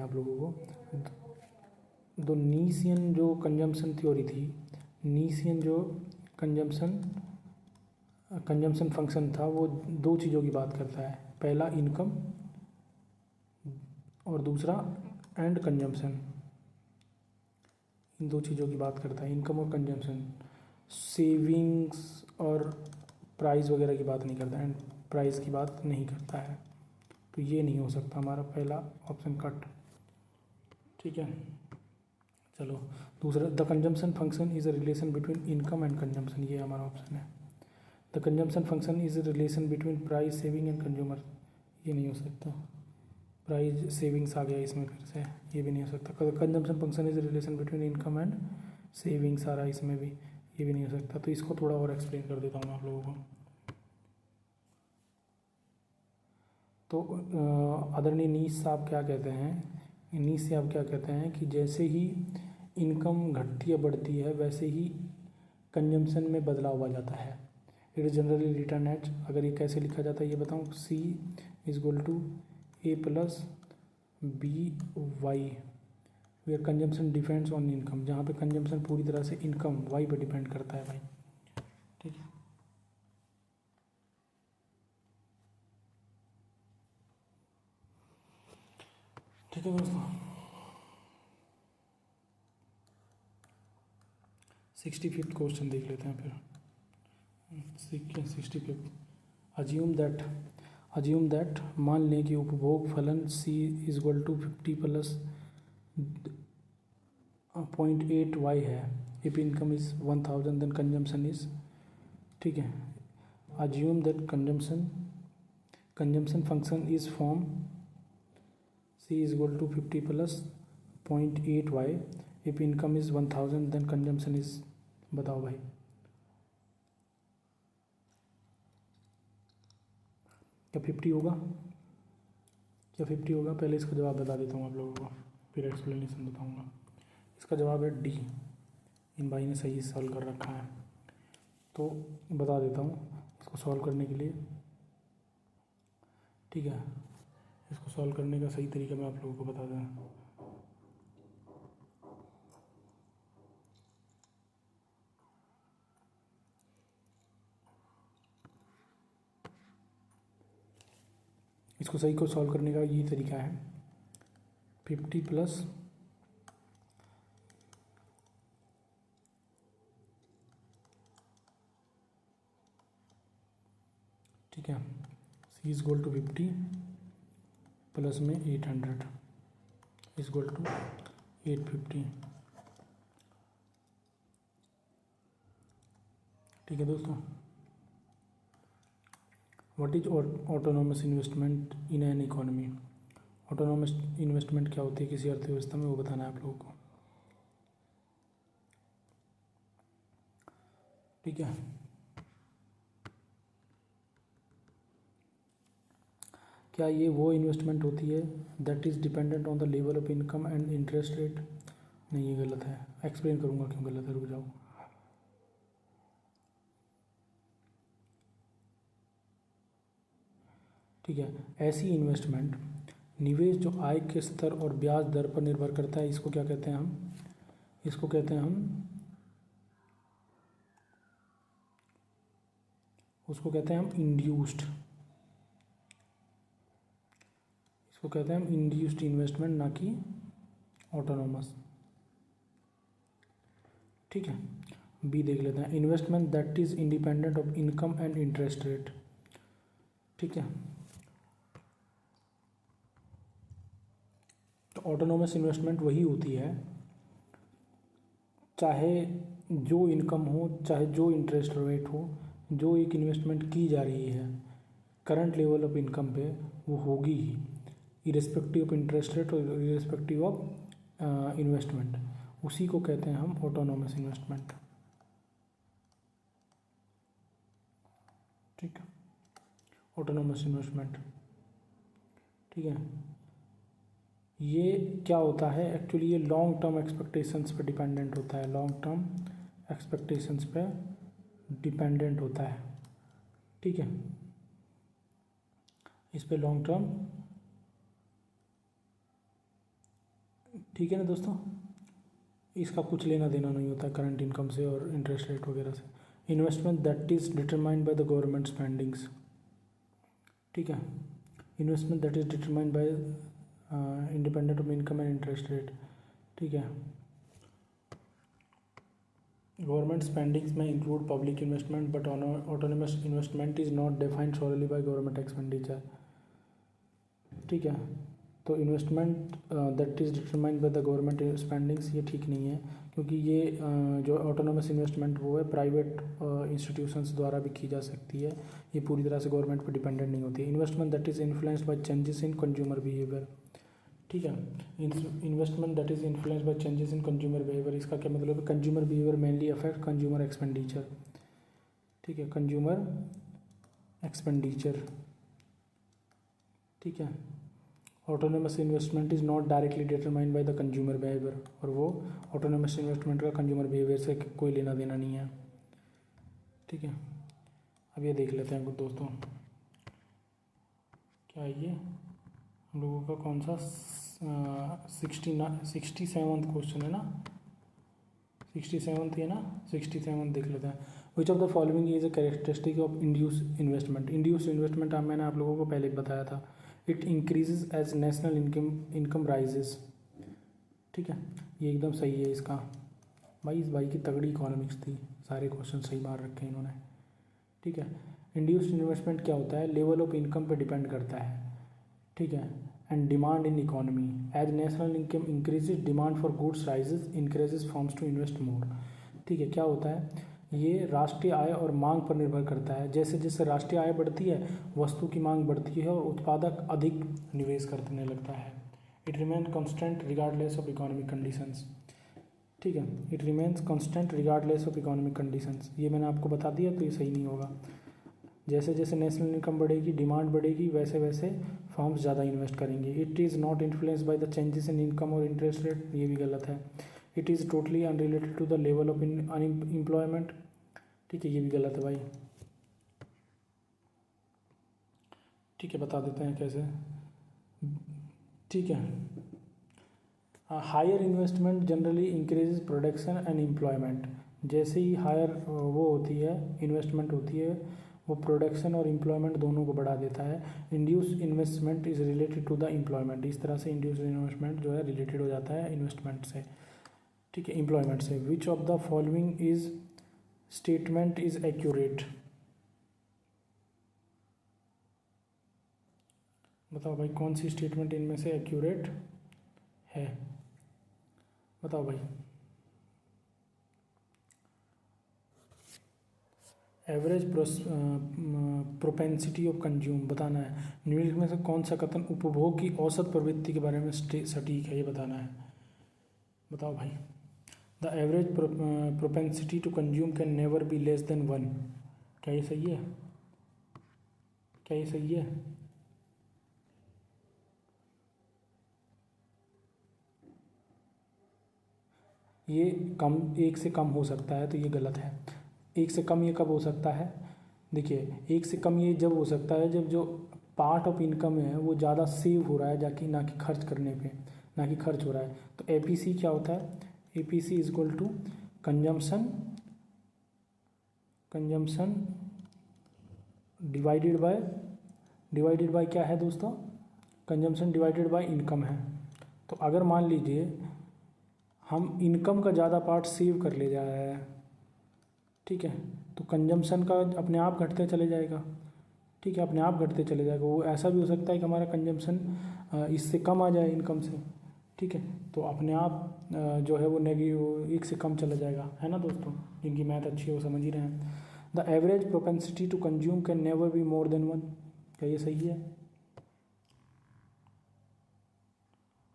A: आप लोगों को। दो नीसियन जो कंजम्पशन थ्योरी थी, नीसियन जो कंजम्पशन फंक्शन था वो दो चीज़ों की बात करता है। पहला इनकम और दूसरा एंड कंजम्पशन, इन दो चीज़ों की बात करता है, इनकम और कंजम्पशन। सेविंग्स और प्राइस वगैरह की बात नहीं करता, एंड प्राइस की बात नहीं करता है। तो ये नहीं हो सकता हमारा पहला ऑप्शन कट, ठीक है। चलो दूसरा, the consumption function is a relation between income and consumption, ये हमारा ऑप्शन है। The consumption function is a relation between price, saving and consumer, ये नहीं हो सकता। प्राइस सेविंग्स आ गया इसमें फिर से, ये भी नहीं हो सकता। Consumption function is a relation between income and savings आ रहा है इसमें भी, ये भी नहीं हो सकता। तो इसको थोड़ा और एक्सप्लेन कर देता हूँ आप लोगों को। तो आदरणीय नीस साहब क्या कहते हैं, नीस साहब क्या कहते हैं कि जैसे ही इनकम घटती या बढ़ती है वैसे ही कंजम्पशन में बदलाव आ जाता है। It is generally written as, अगर ये कैसे लिखा जाता है ये बताऊँ, C is equal to A plus BY, where consumption depends on income, जहाँ पे कंजम्पशन पूरी तरह से इनकम Y पे डिपेंड करता है भाई, ठीक है। ठीक है दोस्तों, 65th क्वेश्चन देख लेते हैं फिर। 65th, अज्यूम दैट मान लें कि उपभोग फलन C is equal to 50 plus 0.8Y है। If income is 1000 then consumption is, ठीक है। Assume that consumption function is form C is equal to 50 plus 0.8Y, if income is 1000 then consumption is, बताओ भाई। क्या 50 होगा? क्या 50 होगा? पहले इसका जवाब बता देता हूँ आप लोगों को, फिर एक्सप्लेनेशन बताऊँगा। इसका जवाब है D, इन भाई ने सही सॉल्व कर रखा है। तो बता देता हूँ इसको सॉल्व करने के लिए, ठीक है। इसको सॉल्व करने का सही तरीका मैं आप लोगों को बता दूँ। इसको सही को सॉल्व करने का ये तरीका है, 50 प्लस 0.8 ठीक है, सी इज इक्वल टू 50 प्लस में 800 इज इक्वल टू 850। ठीक है दोस्तों, what is autonomous investment in an economy. Autonomous investment क्या होती है किसी अर्थव्यवस्था में, वो बताना है आप लोगों को। ठीक है, क्या ये वो इन्वेस्टमेंट होती है that is dependent on the level of income and interest rate. नहीं, ये गलत है, एक्सप्लेन करूँगा क्यों गलत है, रुक जाओ। ठीक है, ऐसी इन्वेस्टमेंट निवेश जो आय के स्तर और ब्याज दर पर निर्भर करता है, इसको क्या कहते हैं हम, इसको कहते हैं हम, उसको कहते हैं हम इंड्यूस्ड, इसको कहते हैं हम इंड्यूस्ड इन्वेस्टमेंट, ना कि ऑटोनोमस। ठीक है, बी देख लेते हैं, investment that is independent of income and interest rate. ठीक है, तो ऑटोनोमस इन्वेस्टमेंट वही होती है चाहे जो इनकम हो चाहे जो इंटरेस्ट रेट हो, जो एक इन्वेस्टमेंट की जा रही है करंट लेवल ऑफ इनकम पे वो होगी ही, इरेस्पेक्टिव ऑफ इंटरेस्ट रेट और इरेस्पेक्टिव ऑफ इन्वेस्टमेंट, उसी को कहते हैं हम ऑटोनोमस इन्वेस्टमेंट। ठीक है, ऑटोनोमस इन्वेस्टमेंट। ठीक है, ये क्या होता है एक्चुअली, ये लॉन्ग टर्म एक्सपेक्टेशंस पे डिपेंडेंट होता है, लॉन्ग टर्म एक्सपेक्टेशंस पे डिपेंडेंट होता है। ठीक है, इस पे लॉन्ग टर्म, ठीक है ना दोस्तों, इसका कुछ लेना देना नहीं होता करंट इनकम से और इंटरेस्ट रेट वगैरह से। Investment that is determined by the government spendings. ठीक है, investment that is determined by independent of income and interest rate. ठीक है, गवर्नमेंट स्पेंडिंग्स में include public investment but autonomous investment is not defined solely by government expenditure. ठीक है, तो investment that is determined by the government spendings, ये ठीक नहीं है, क्योंकि ये जो ऑटोनोमस इन्वेस्टमेंट वो है प्राइवेट इंस्टीट्यूशंस द्वारा भी की जा सकती है, ये पूरी तरह से गवर्नमेंट पर डिपेंडेंट नहीं होती है। Investment that is influenced by changes in consumer behaviour. ठीक है, investment that is influenced by changes in consumer behaviour, इसका क्या मतलब है, consumer behaviour mainly affect consumer expenditure. ठीक है, कंज्यूमर एक्सपेंडिचर। ठीक है, autonomous investment is not directly determined by the consumer behaviour, और वो ऑटोनोमस इन्वेस्टमेंट का कंज्यूमर बिहेवियर से कोई लेना देना नहीं है। ठीक है, अब ये देख लेते हैं कुछ दोस्तों, क्या ये हम लोगों का कौन सा 67th क्वेश्चन है ना, 67th है ना, 67th देख लेते हैं। Which of the following is a characteristic of induce investment. Induce investment मैंने आप लोगों को पहले बताया था, it increases as national income rises. ठीक है, ये एकदम सही है इसका, भाई इस भाई की तगड़ी इकोनॉमिक्स थी, सारे क्वेश्चन सही मार रखे हैं इन्होंने। ठीक है, इंड्यूस्ड इन्वेस्टमेंट क्या होता है, लेवल ऑफ इनकम पे डिपेंड करता है। ठीक है, and demand in economy, as national income increases demand for goods rises increases firms to invest more. ठीक है, क्या होता है, ये राष्ट्रीय आय और मांग पर निर्भर करता है, जैसे जैसे राष्ट्रीय आय बढ़ती है वस्तु की मांग बढ़ती है और उत्पादक अधिक निवेश करने लगता है। It remain constant regardless of economic conditions. ठीक है, it remains constant regardless of economic conditions, ये मैंने आपको बता दिया, तो ये सही नहीं होगा। जैसे जैसे नेशनल इनकम बढ़ेगी, डिमांड बढ़ेगी, वैसे वैसे फर्म्स ज़्यादा इन्वेस्ट करेंगे। It is not influence by the changes in income और इंटरेस्ट रेट, ये भी गलत है। It is totally unrelated to the level of unemployment. ठीक है, ये भी गलत है भाई। ठीक है, बता देते हैं कैसे। ठीक है, higher investment generally increases production and employment. जैसे ही हायर वो होती है, इन्वेस्टमेंट होती है, वो प्रोडक्शन और एम्प्लॉयमेंट दोनों को बढ़ा देता है। Induce investment is related to the employment, इस तरह से इंड्यूस इन्वेस्टमेंट जो है रिलेटेड हो जाता है इन्वेस्टमेंट से। ठीक है, एम्प्लॉयमेंट से। विच of the following is statement is accurate. बताओ भाई कौन सी स्टेटमेंट इनमें से एक्यूरेट है, बताओ भाई। एवरेज प्रोपेंसिटी ऑफ कंज्यूम बताना है। निम्नलिखित में से कौन सा कथन उपभोग की औसत प्रवृत्ति के बारे में सटीक है, ये बताना है। बताओ भाई। The average propensity to consume can never be less than 1। क्या ये सही है? क्या ये सही है? ये कम, एक से कम हो सकता है, तो ये गलत है। एक से कम ये कब हो सकता है? देखिए, एक से कम ये जब हो सकता है जब जो पार्ट ऑफ इनकम है वो ज़्यादा सेव हो रहा है, जाकि ना कि खर्च करने पे, ना कि खर्च हो रहा है। तो एपीसी क्या होता है? APC is equal to consumption divided by क्या है दोस्तों? कंजम्पशन डिवाइडेड बाय इनकम है। तो अगर मान लीजिए हम इनकम का ज़्यादा पार्ट सेव कर ले जा रहे हैं, ठीक है, तो कंजम्पशन का अपने आप घटते चले जाएगा। ठीक है, अपने आप घटते चले जाएगा। वो ऐसा भी हो सकता है कि हमारा कंजम्पशन इससे कम आ जाए इनकम से, ठीक है, तो अपने आप जो है वो नेगेटिव, एक से कम चला जाएगा, है ना दोस्तों। जिनकी मैथ अच्छी है वो समझ ही रहे हैं। The average propensity to consume can never be more than 1। क्या ये सही है?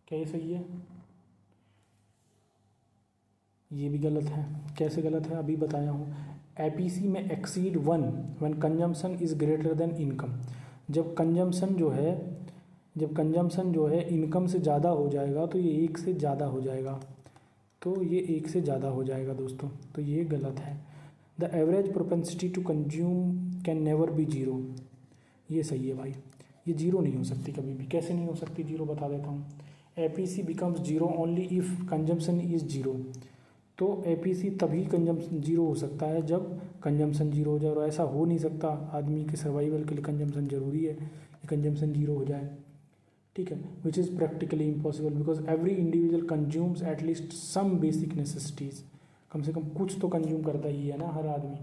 A: क्या ये सही है? ये भी गलत है। कैसे गलत है? अभी बताया हूँ। एपीसी में exceed 1 when consumption is greater than income. जब कंजम्पशन जो है इनकम से ज़्यादा हो जाएगा तो ये एक से ज़्यादा हो जाएगा, तो ये एक से ज़्यादा हो जाएगा दोस्तों, तो ये गलत है। The average propensity to consume can never be 0। ये सही है भाई। ये 0 नहीं हो सकती कभी भी। कैसे नहीं हो सकती 0? बता देता हूँ। APC becomes 0 only if consumption is 0। तो एपीसी तभी कंजम्पशन 0 हो सकता है जब कंजम्पशन 0 हो जाए, और ऐसा हो नहीं सकता। आदमी के सर्वाइवल के लिए कंजम्पशन जरूरी है कि कंजम्पशन 0 हो जाए, ठीक है, which is practically impossible because every individual consumes at least some basic necessities. कम से कम कुछ तो कंज्यूम करता ही है ना हर आदमी,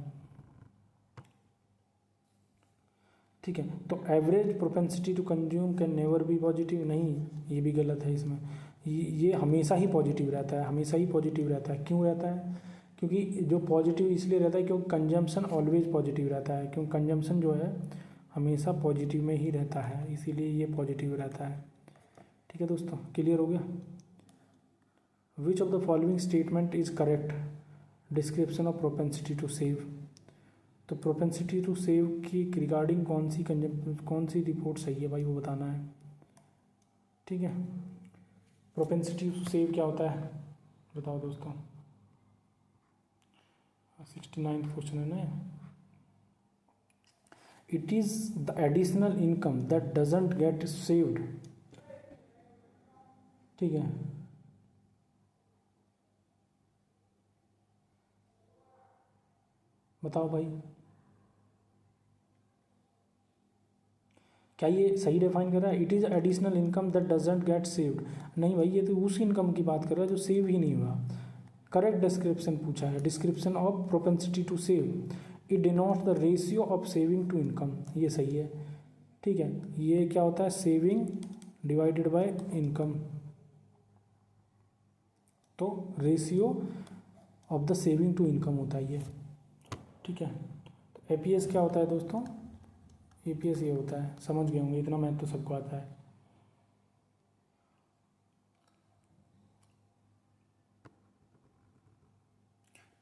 A: ठीक है। तो average propensity to consume can never be positive, नहीं, ये भी गलत है। इसमें ये हमेशा ही पॉजिटिव रहता है, हमेशा ही पॉजिटिव रहता है। क्यों रहता है? क्योंकि जो पॉजिटिव इसलिए रहता है क्योंकि कंजम्पशन ऑलवेज पॉजिटिव रहता है, क्योंकि कंजम्पशन जो है हमेशा पॉजिटिव में ही रहता है, इसीलिए ये पॉजिटिव रहता है। ठीक है दोस्तों, क्लियर हो गया? Which of the following statement is correct? Description of propensity to save. तो प्रोपेंसिटी टू सेव की रिगार्डिंग कौन सी रिपोर्ट सही है भाई, वो बताना है, ठीक है। प्रोपेंसिटी टू सेव क्या होता है बताओ दोस्तों। 69 क्वेश्चन है ना। It is the additional income that doesn't get saved, ठीक है। बताओ भाई, क्या ये सही डिफाइन कर रहा है? It is additional income that doesn't get saved. नहीं भाई, ये तो उस इनकम की बात कर रहा है जो सेव ही नहीं हुआ। करेक्ट डिस्क्रिप्शन पूछा है, description of propensity to save. It denotes the ratio of saving to income, ये सही है, ठीक है। ये क्या होता है? Saving divided by income. तो ratio of the saving to income होता है ये, ठीक है। तो एपीएस क्या होता है दोस्तों? एपीएस ये होता है, समझ गए होंगे, इतना मैथ तो सबको आता है।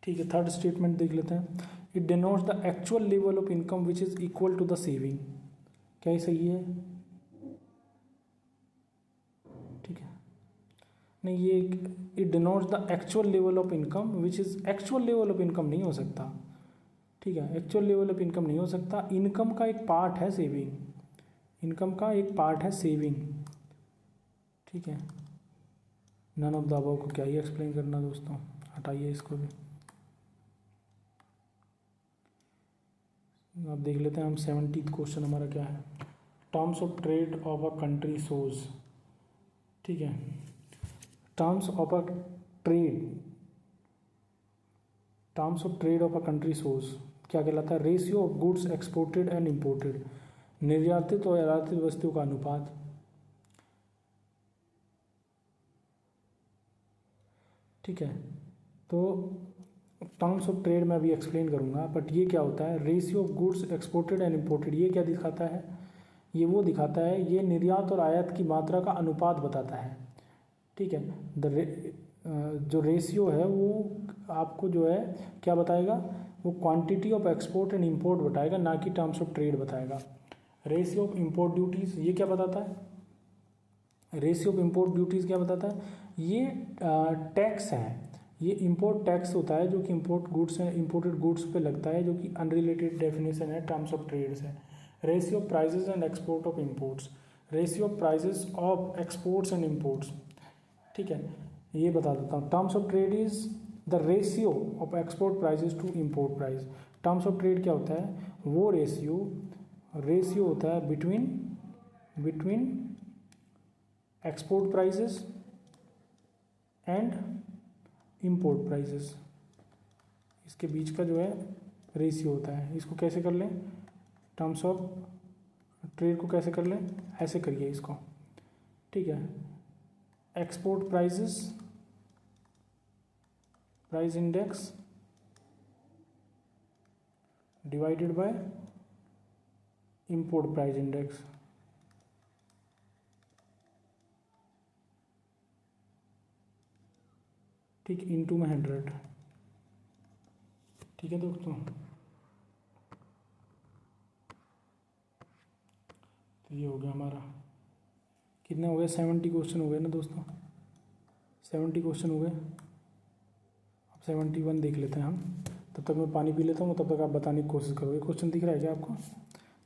A: ठीक है, थर्ड स्टेटमेंट देख लेते हैं। It denotes the actual level of income which is equal to the saving. क्या ये सही है? ठीक है, नहीं, ये it denotes the actual level of income which is, actual level of income नहीं हो सकता, ठीक है। एक्चुअल लेवल ऑफ इनकम नहीं हो सकता। इनकम का एक पार्ट है सेविंग, इनकम का एक पार्ट है सेविंग, ठीक है। नन ऑफ द अबव को क्या ही एक्सप्लेन करना दोस्तों, हटाइए इसको भी। अब देख लेते हैं हम 70th क्वेश्चन हमारा क्या है। Terms of trade of a country shows, ठीक है। Terms of trade of a country shows क्या कहलाता है? Ratio of goods exported and imported, निर्यातित और आयातित वस्तुओं का अनुपात, ठीक है। तो टर्म्स ऑफ ट्रेड मैं अभी एक्सप्लेन करूँगा, बट ये क्या होता है, ratio of goods exported and imported, ये क्या दिखाता है, ये वो दिखाता है, ये निर्यात और आयात की मात्रा का अनुपात बताता है। ठीक है। जो रेशियो है वो आपको जो है क्या बताएगा, वो quantity of export and import बताएगा, ना कि टर्म्स ऑफ ट्रेड बताएगा। रेशियो ऑफ इंपोर्ट ड्यूटीज़ ये क्या बताता है, रेशियो ऑफ इंपोर्ट ड्यूटीज़ क्या बताता है, ये टैक्स है, ये इंपोर्ट टैक्स होता है जो कि इंपोर्ट गुड्स है, इंपोर्टेड गुड्स पे लगता है, जो कि अनरिलेटेड डेफिनेशन है टर्म्स ऑफ ट्रेड से। Ratio of prices and export of imports, ratio of prices of exports and imports. ठीक है, ये बता देता हूँ। Terms of trade is the ratio of export prices to import price. Terms of trade क्या होता है, वो रेशियो होता है between export prices and import prices, इसके बीच का जो है रेशियो होता है। इसको कैसे कर लें, टर्म्स ऑफ ट्रेड को कैसे कर लें, ऐसे करिए इसको। ठीक है, export prices, price index divided by import price index. ठीक, इनटू में 100। ठीक है दोस्तों, तो ये हो गया हमारा, कितने हो गए, 70 क्वेश्चन हो गए ना दोस्तों, 70 क्वेश्चन हो गए। अब 71 देख लेते हैं हम, तब तक मैं पानी पी लेता हूँ, तब तक आप बताने की कोशिश करो। ये क्वेश्चन दिख रहा है क्या आपको,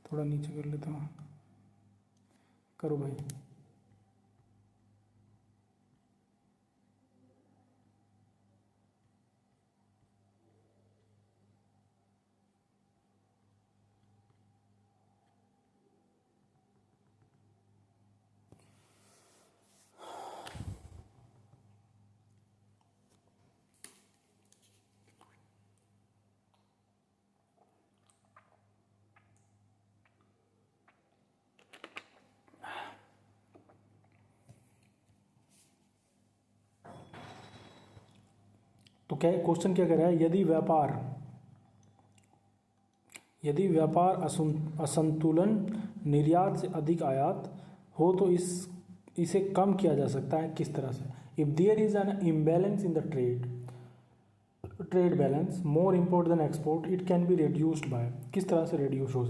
A: थोड़ा नीचे कर लेता हूँ, करो भाई। तो क्या क्वेश्चन क्या कह रहा है, यदि व्यापार असंतुलन, निर्यात से अधिक आयात हो तो इसे कम किया जा सकता है किस तरह से। If there is an imbalance in the trade balance, more import than export, it can be reduced by, किस तरह से रिड्यूस हो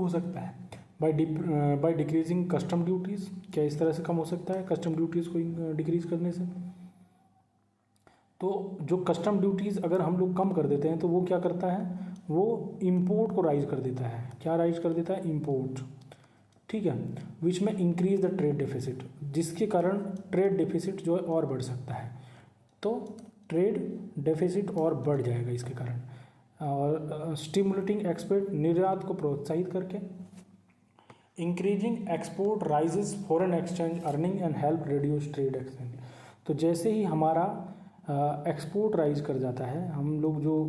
A: सकता है, बाय डिक्रीजिंग कस्टम ड्यूटीज़, क्या इस तरह से कम हो सकता है कस्टम ड्यूटीज़ को डिक्रीज करने से। तो जो कस्टम ड्यूटीज़ अगर हम लोग कम कर देते हैं तो वो क्या करता है, वो इंपोर्ट को राइज कर देता है, क्या राइज कर देता है, इंपोर्ट। ठीक है, विच में इंक्रीज द ट्रेड डेफिसिट, जिसके कारण ट्रेड डेफिसिट जो है और बढ़ सकता है। तो ट्रेड डेफिसिट और बढ़ जाएगा इसके कारण। और स्टिमुलेटिंग एक्सपोर्ट, निर्यात को प्रोत्साहित करके। Increasing export rises foreign exchange earning and help reduce trade exchange. तो जैसे ही हमारा एक्सपोर्ट राइज कर जाता है, हम लोग जो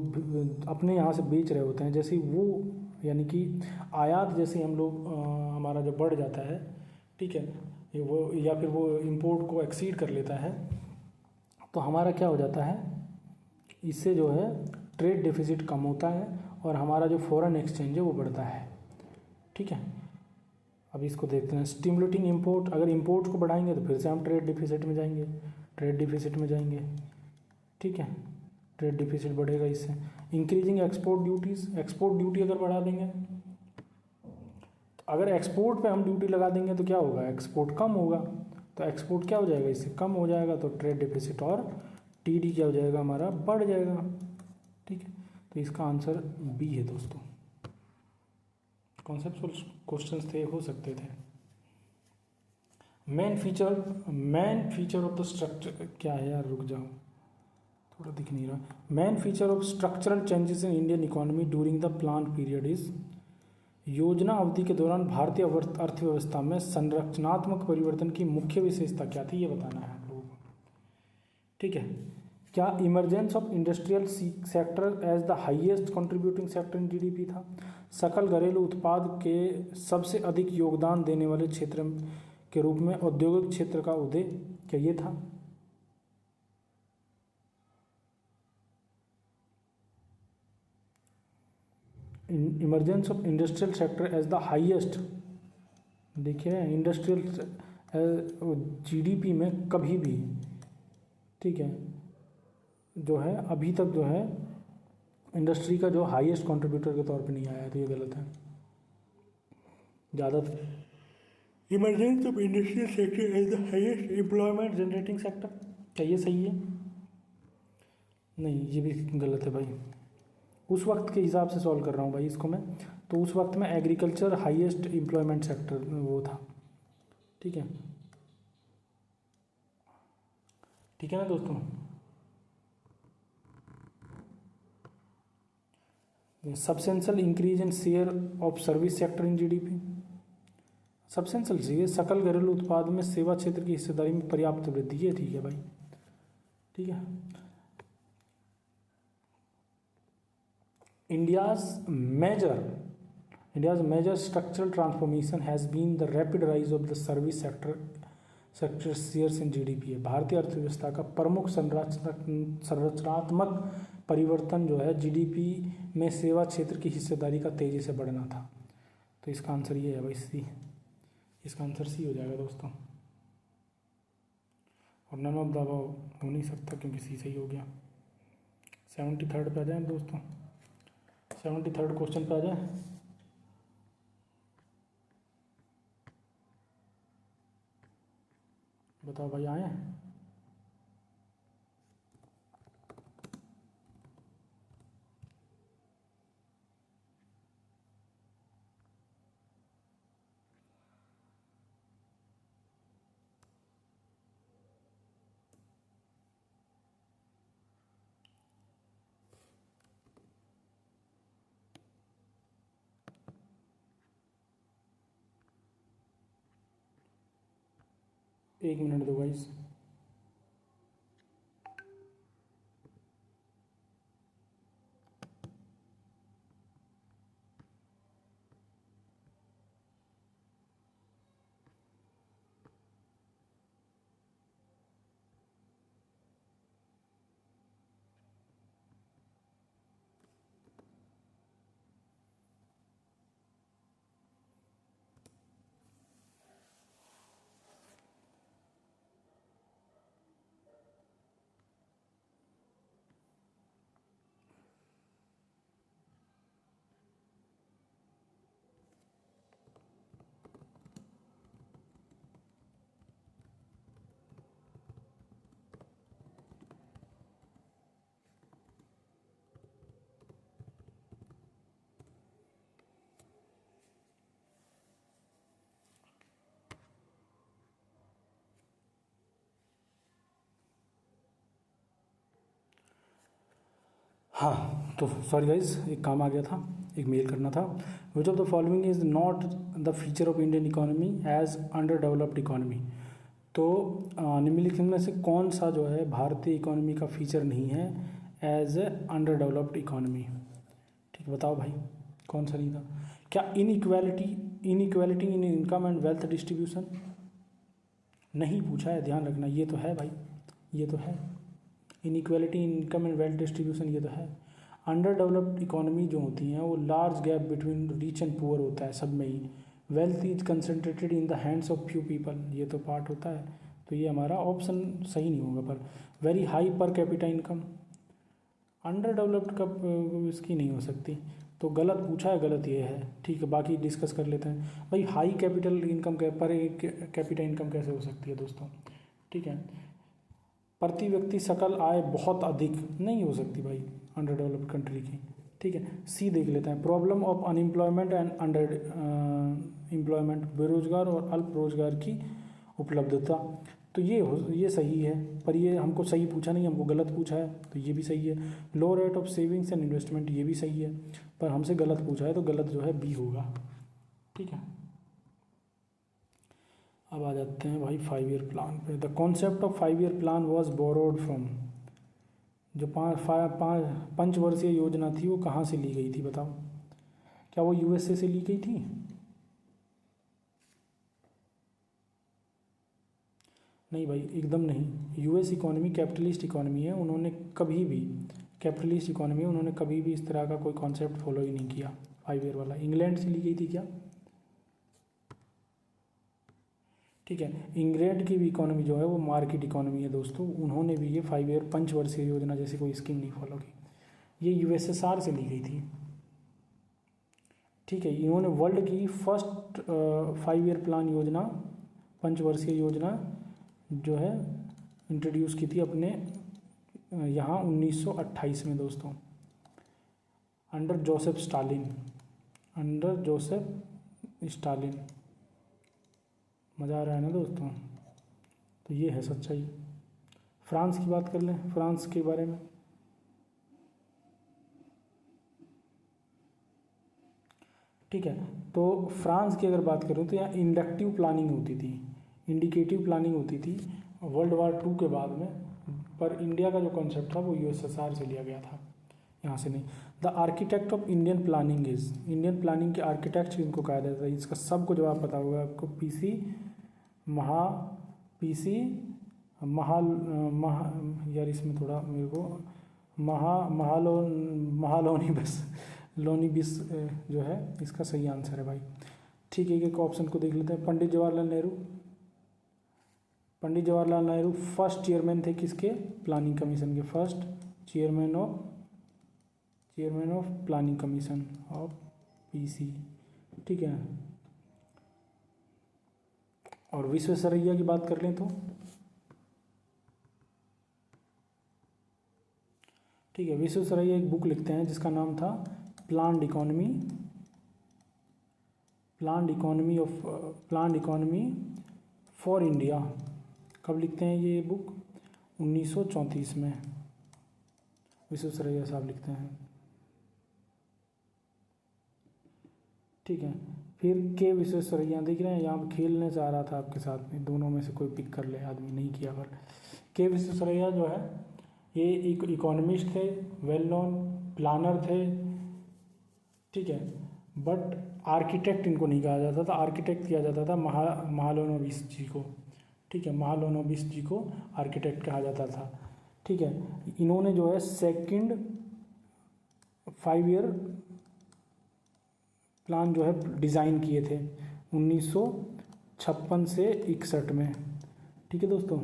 A: अपने यहाँ से बेच रहे होते हैं, जैसे वो यानी कि आयात जैसे हम लोग हमारा जो बढ़ जाता है, ठीक है, ये वो या फिर वो इंपोर्ट को एक्सीड कर लेता है, तो हमारा क्या हो जाता है, इससे जो है ट्रेड डेफिसिट कम होता है और हमारा जो फॉरेन एक्सचेंज है वो बढ़ता है। ठीक है, अब इसको देखते हैं। स्टिमुलेटिंग इंपोर्ट, अगर इंपोर्ट को बढ़ाएंगे तो फिर से हम ट्रेड डिफिसिट में जाएंगे। ठीक है, ट्रेड डिफिसिट बढ़ेगा इससे। Increasing export duties, export duty अगर बढ़ा देंगे, तो अगर एक्सपोर्ट पे हम ड्यूटी लगा देंगे तो क्या होगा, एक्सपोर्ट कम होगा, तो एक्सपोर्ट क्या हो जाएगा, इससे कम हो जाएगा, तो ट्रेड डिफिसिट और टीडी क्या हो जाएगा, हमारा बढ़ जाएगा। ठीक है, तो इसका आंसर बी है दोस्तों। कॉन्सेप्चुअल क्वेश्चंस थे, हो सकते थे। Main feature of the structure क्या है यार, रुक जाओ थोड़ा दिख नहीं रहा। Main feature of structural changes in Indian economy during the plan period is, योजना अवधि के दौरान भारतीय अर्थव्यवस्था में संरचनात्मक परिवर्तन की मुख्य विशेषता क्या थी, ये बताना है आप लोगों को। ठीक है, क्या emergence of industrial sector as the highest contributing sector in GDP था, सकल घरेलू उत्पाद के सबसे अधिक योगदान देने वाले क्षेत्र के रूप में औद्योगिक क्षेत्र का उदय, क्या ये था। Emergence of industrial sector as the highest, देखिए इंडस्ट्रियल जीडीपी में कभी भी, ठीक है, जो है अभी तक जो है इंडस्ट्री का जो हाईएस्ट कंट्रीब्यूटर के तौर पे नहीं आया, तो ये गलत है। ज़्यादातर emergence of industrial sector as the highest employment generating sector, क्या ये सही है? नहीं, ये भी गलत है भाई। उस वक्त के हिसाब से सॉल्व कर रहा हूँ भाई इसको मैं, तो उस वक्त में एग्रीकल्चर हाईएस्ट एम्प्लॉयमेंट सेक्टर वो था, ठीक है, ठीक है ना दोस्तों। Substantial increase in share of service sector in GDP, substantial चाहिए, सकल घरेलू उत्पाद में सेवा क्षेत्र की हिस्सेदारी में पर्याप्त वृद्धि है, ठीक है भाई, ठीक है। India's major structural transformation has been the rapid rise of the service sector shares in GDP है। भारतीय अर्थव्यवस्था का प्रमुख संरचनात्मक परिवर्तन जो है जीडीपी में सेवा क्षेत्र की हिस्सेदारी का तेजी से बढ़ना था। तो इसका आंसर ये है भाई सी, इसका आंसर सी हो जाएगा दोस्तों। और नन ऑफ द अबव हो नहीं सकता क्योंकि सी सही हो गया। 73rd पे आ जाए दोस्तों, 73rd क्वेश्चन पे आ जाए। बताओ भाई आए? एक मिनट दो गाइस। हाँ तो सॉरी गाइज, एक काम आ गया था, एक मेल करना था। Which of the following is not the feature of Indian economy as underdeveloped economy. तो निम्नलिखित में से कौन सा जो है भारतीय इकोनॉमी का फीचर नहीं है as a underdeveloped economy? ठीक, बताओ भाई कौन सा नहीं था? क्या inequality in income and wealth distribution? नहीं पूछा है, ध्यान रखना, ये तो है भाई, ये तो है। Inequality in income and wealth distribution ये तो है। अंडर डेवलप्ड इकोनॉमी जो होती हैं वो large gap between rich and poor होता है सब में ही। Wealth is concentrated in the hands of few people, ये तो पार्ट होता है। तो ये हमारा ऑप्शन सही नहीं होगा। पर very high per capita income, under developed का इसकी नहीं हो सकती, तो गलत पूछा है, गलत ये है। ठीक है, बाकी डिस्कस कर लेते हैं भाई। High capital income per capita income कैसे हो सकती है दोस्तों? ठीक है, प्रति व्यक्ति सकल आय बहुत अधिक नहीं हो सकती भाई अंडर डेवलप्ड कंट्री की। ठीक है, सी देख लेते हैं। Problem of unemployment and under employment, बेरोजगार और अल्प रोजगार की उपलब्धता। तो ये सही है, पर ये हमको सही पूछा नहीं, हमको गलत पूछा है, तो ये भी सही है। Low rate of savings and investment, ये भी सही है, पर हमसे गलत पूछा है, तो गलत जो है बी होगा। ठीक है, अब आ जाते हैं भाई 5 ईयर प्लान पे। The concept of 5 year plan was borrowed from, जो पंचवर्षीय योजना थी वो कहाँ से ली गई थी बताओ? क्या वो यूएसए से ली गई थी? नहीं भाई, एकदम नहीं। यूएस इकोनॉमी कैपिटलिस्ट इकोनॉमी है, उन्होंने कभी भी कैपिटलिस्ट इकोनॉमी, उन्होंने कभी भी इस तरह का कोई कॉन्सेप्ट फॉलो ही नहीं किया। 5 ईयर वाला, इंग्लैंड से ली गई थी क्या, ठीक है। इंग्लैंड की भी इकोनॉमी जो है वो मार्केट इकोनॉमी है दोस्तों, उन्होंने भी ये 5 ईयर पंचवर्षीय योजना जैसी कोई स्कीम नहीं फॉलो की, ये यूएसएसआर से ली गई थी, ठीक है। इन्होंने वर्ल्ड की फर्स्ट 5 ईयर प्लान योजना, पंचवर्षीय योजना जो है इंट्रोड्यूस की थी अपने यहाँ 1928 में दोस्तों, under Joseph Stalin, under Joseph Stalin. मज़ा आ रहा है ना दोस्तों, तो ये है सच्चाई। फ्रांस की बात कर लें, फ्रांस के बारे में, ठीक है। तो फ्रांस की अगर बात करूँ तो यहाँ इंडक्टिव प्लानिंग होती थी, इंडिकेटिव प्लानिंग होती थी वर्ल्ड वार 2 के बाद में, पर इंडिया का जो कॉन्सेप्ट था वो यूएसएसआर से लिया गया था, यहाँ से नहीं। The architect of Indian planning is, Indian planning के आर्किटेक्ट इनको कहा जाता है, इसका सबको जवाब पता होगा आपको, यार इसमें थोड़ा मेरे को महालोनी बस लोनी बिस जो है इसका सही आंसर है भाई, ठीक है। एक ऑप्शन को देख लेते हैं, पंडित जवाहरलाल नेहरू, पंडित जवाहरलाल नेहरू फर्स्ट चेयरमैन थे किसके, प्लानिंग कमीशन के, first chairman of planning commission of PC, ठीक है। और विश्वेश्वरैया की बात कर लें तो, ठीक है, विश्वेश्वरैया एक बुक लिखते हैं जिसका नाम था प्लान्ड इकोनॉमी फॉर इंडिया। कब लिखते हैं ये बुक, 1934 में विश्वेश्वरैया साहब लिखते हैं, ठीक है। फिर के विश्वेश्वरैया, देख रहे हैं यहाँ पर खेलने चाह रहा था आपके साथ में, दोनों में से कोई पिक कर ले, आदमी नहीं किया, पर के विश्वेश्वरैया जो है ये एक इकोनॉमिस्ट थे, वेल नोन प्लानर थे, ठीक है। बट आर्किटेक्ट इनको नहीं कहा जाता था, आर्किटेक्ट किया जाता था महालनोबिस जी को, ठीक है, महालनोबिस जी को आर्किटेक्ट कहा जाता था, ठीक है। इन्होंने जो है सेकंड 5 ईयर प्लान जो है डिज़ाइन किए थे 1956 से 61 में, ठीक है दोस्तों।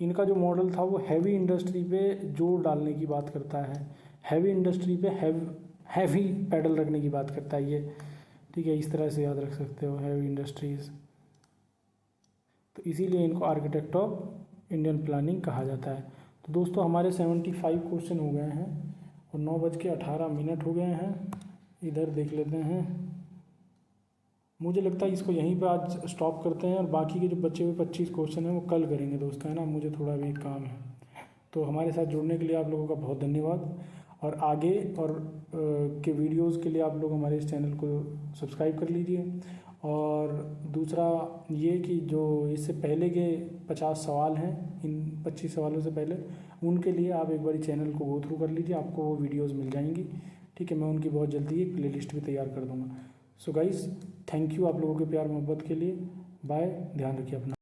A: इनका जो मॉडल था वो हैवी इंडस्ट्री पे जोर डालने की बात करता है, हैवी इंडस्ट्री पे हैवी पैडल रखने की बात करता है ये, ठीक है, इस तरह से याद रख सकते हो, हैवी इंडस्ट्रीज, तो इसीलिए इनको आर्किटेक्ट ऑफ इंडियन प्लानिंग कहा जाता है। तो दोस्तों हमारे 75 क्वेश्चन हो गए हैं और 9:18 हो गए हैं, इधर देख लेते हैं। मुझे लगता है इसको यहीं पे आज स्टॉप करते हैं और बाकी के जो बचे हुए 25 क्वेश्चन हैं वो कल करेंगे दोस्तों, है ना, मुझे थोड़ा भी काम है। तो हमारे साथ जुड़ने के लिए आप लोगों का बहुत धन्यवाद, और आगे और के वीडियोस के लिए आप लोग हमारे इस चैनल को सब्सक्राइब कर लीजिए। और दूसरा ये कि जो इससे पहले के 50 सवाल हैं, इन 25 सवालों से पहले, उनके लिए आप एक बार चैनल को गो थ्रू कर लीजिए, आपको वो वीडियोस मिल जाएंगी, ठीक है। मैं उनकी बहुत जल्दी एक प्लेलिस्ट भी तैयार कर दूँगा। सो गाइस, थैंक यू आप लोगों के प्यार मोहब्बत के लिए, बाय, ध्यान रखिए अपना।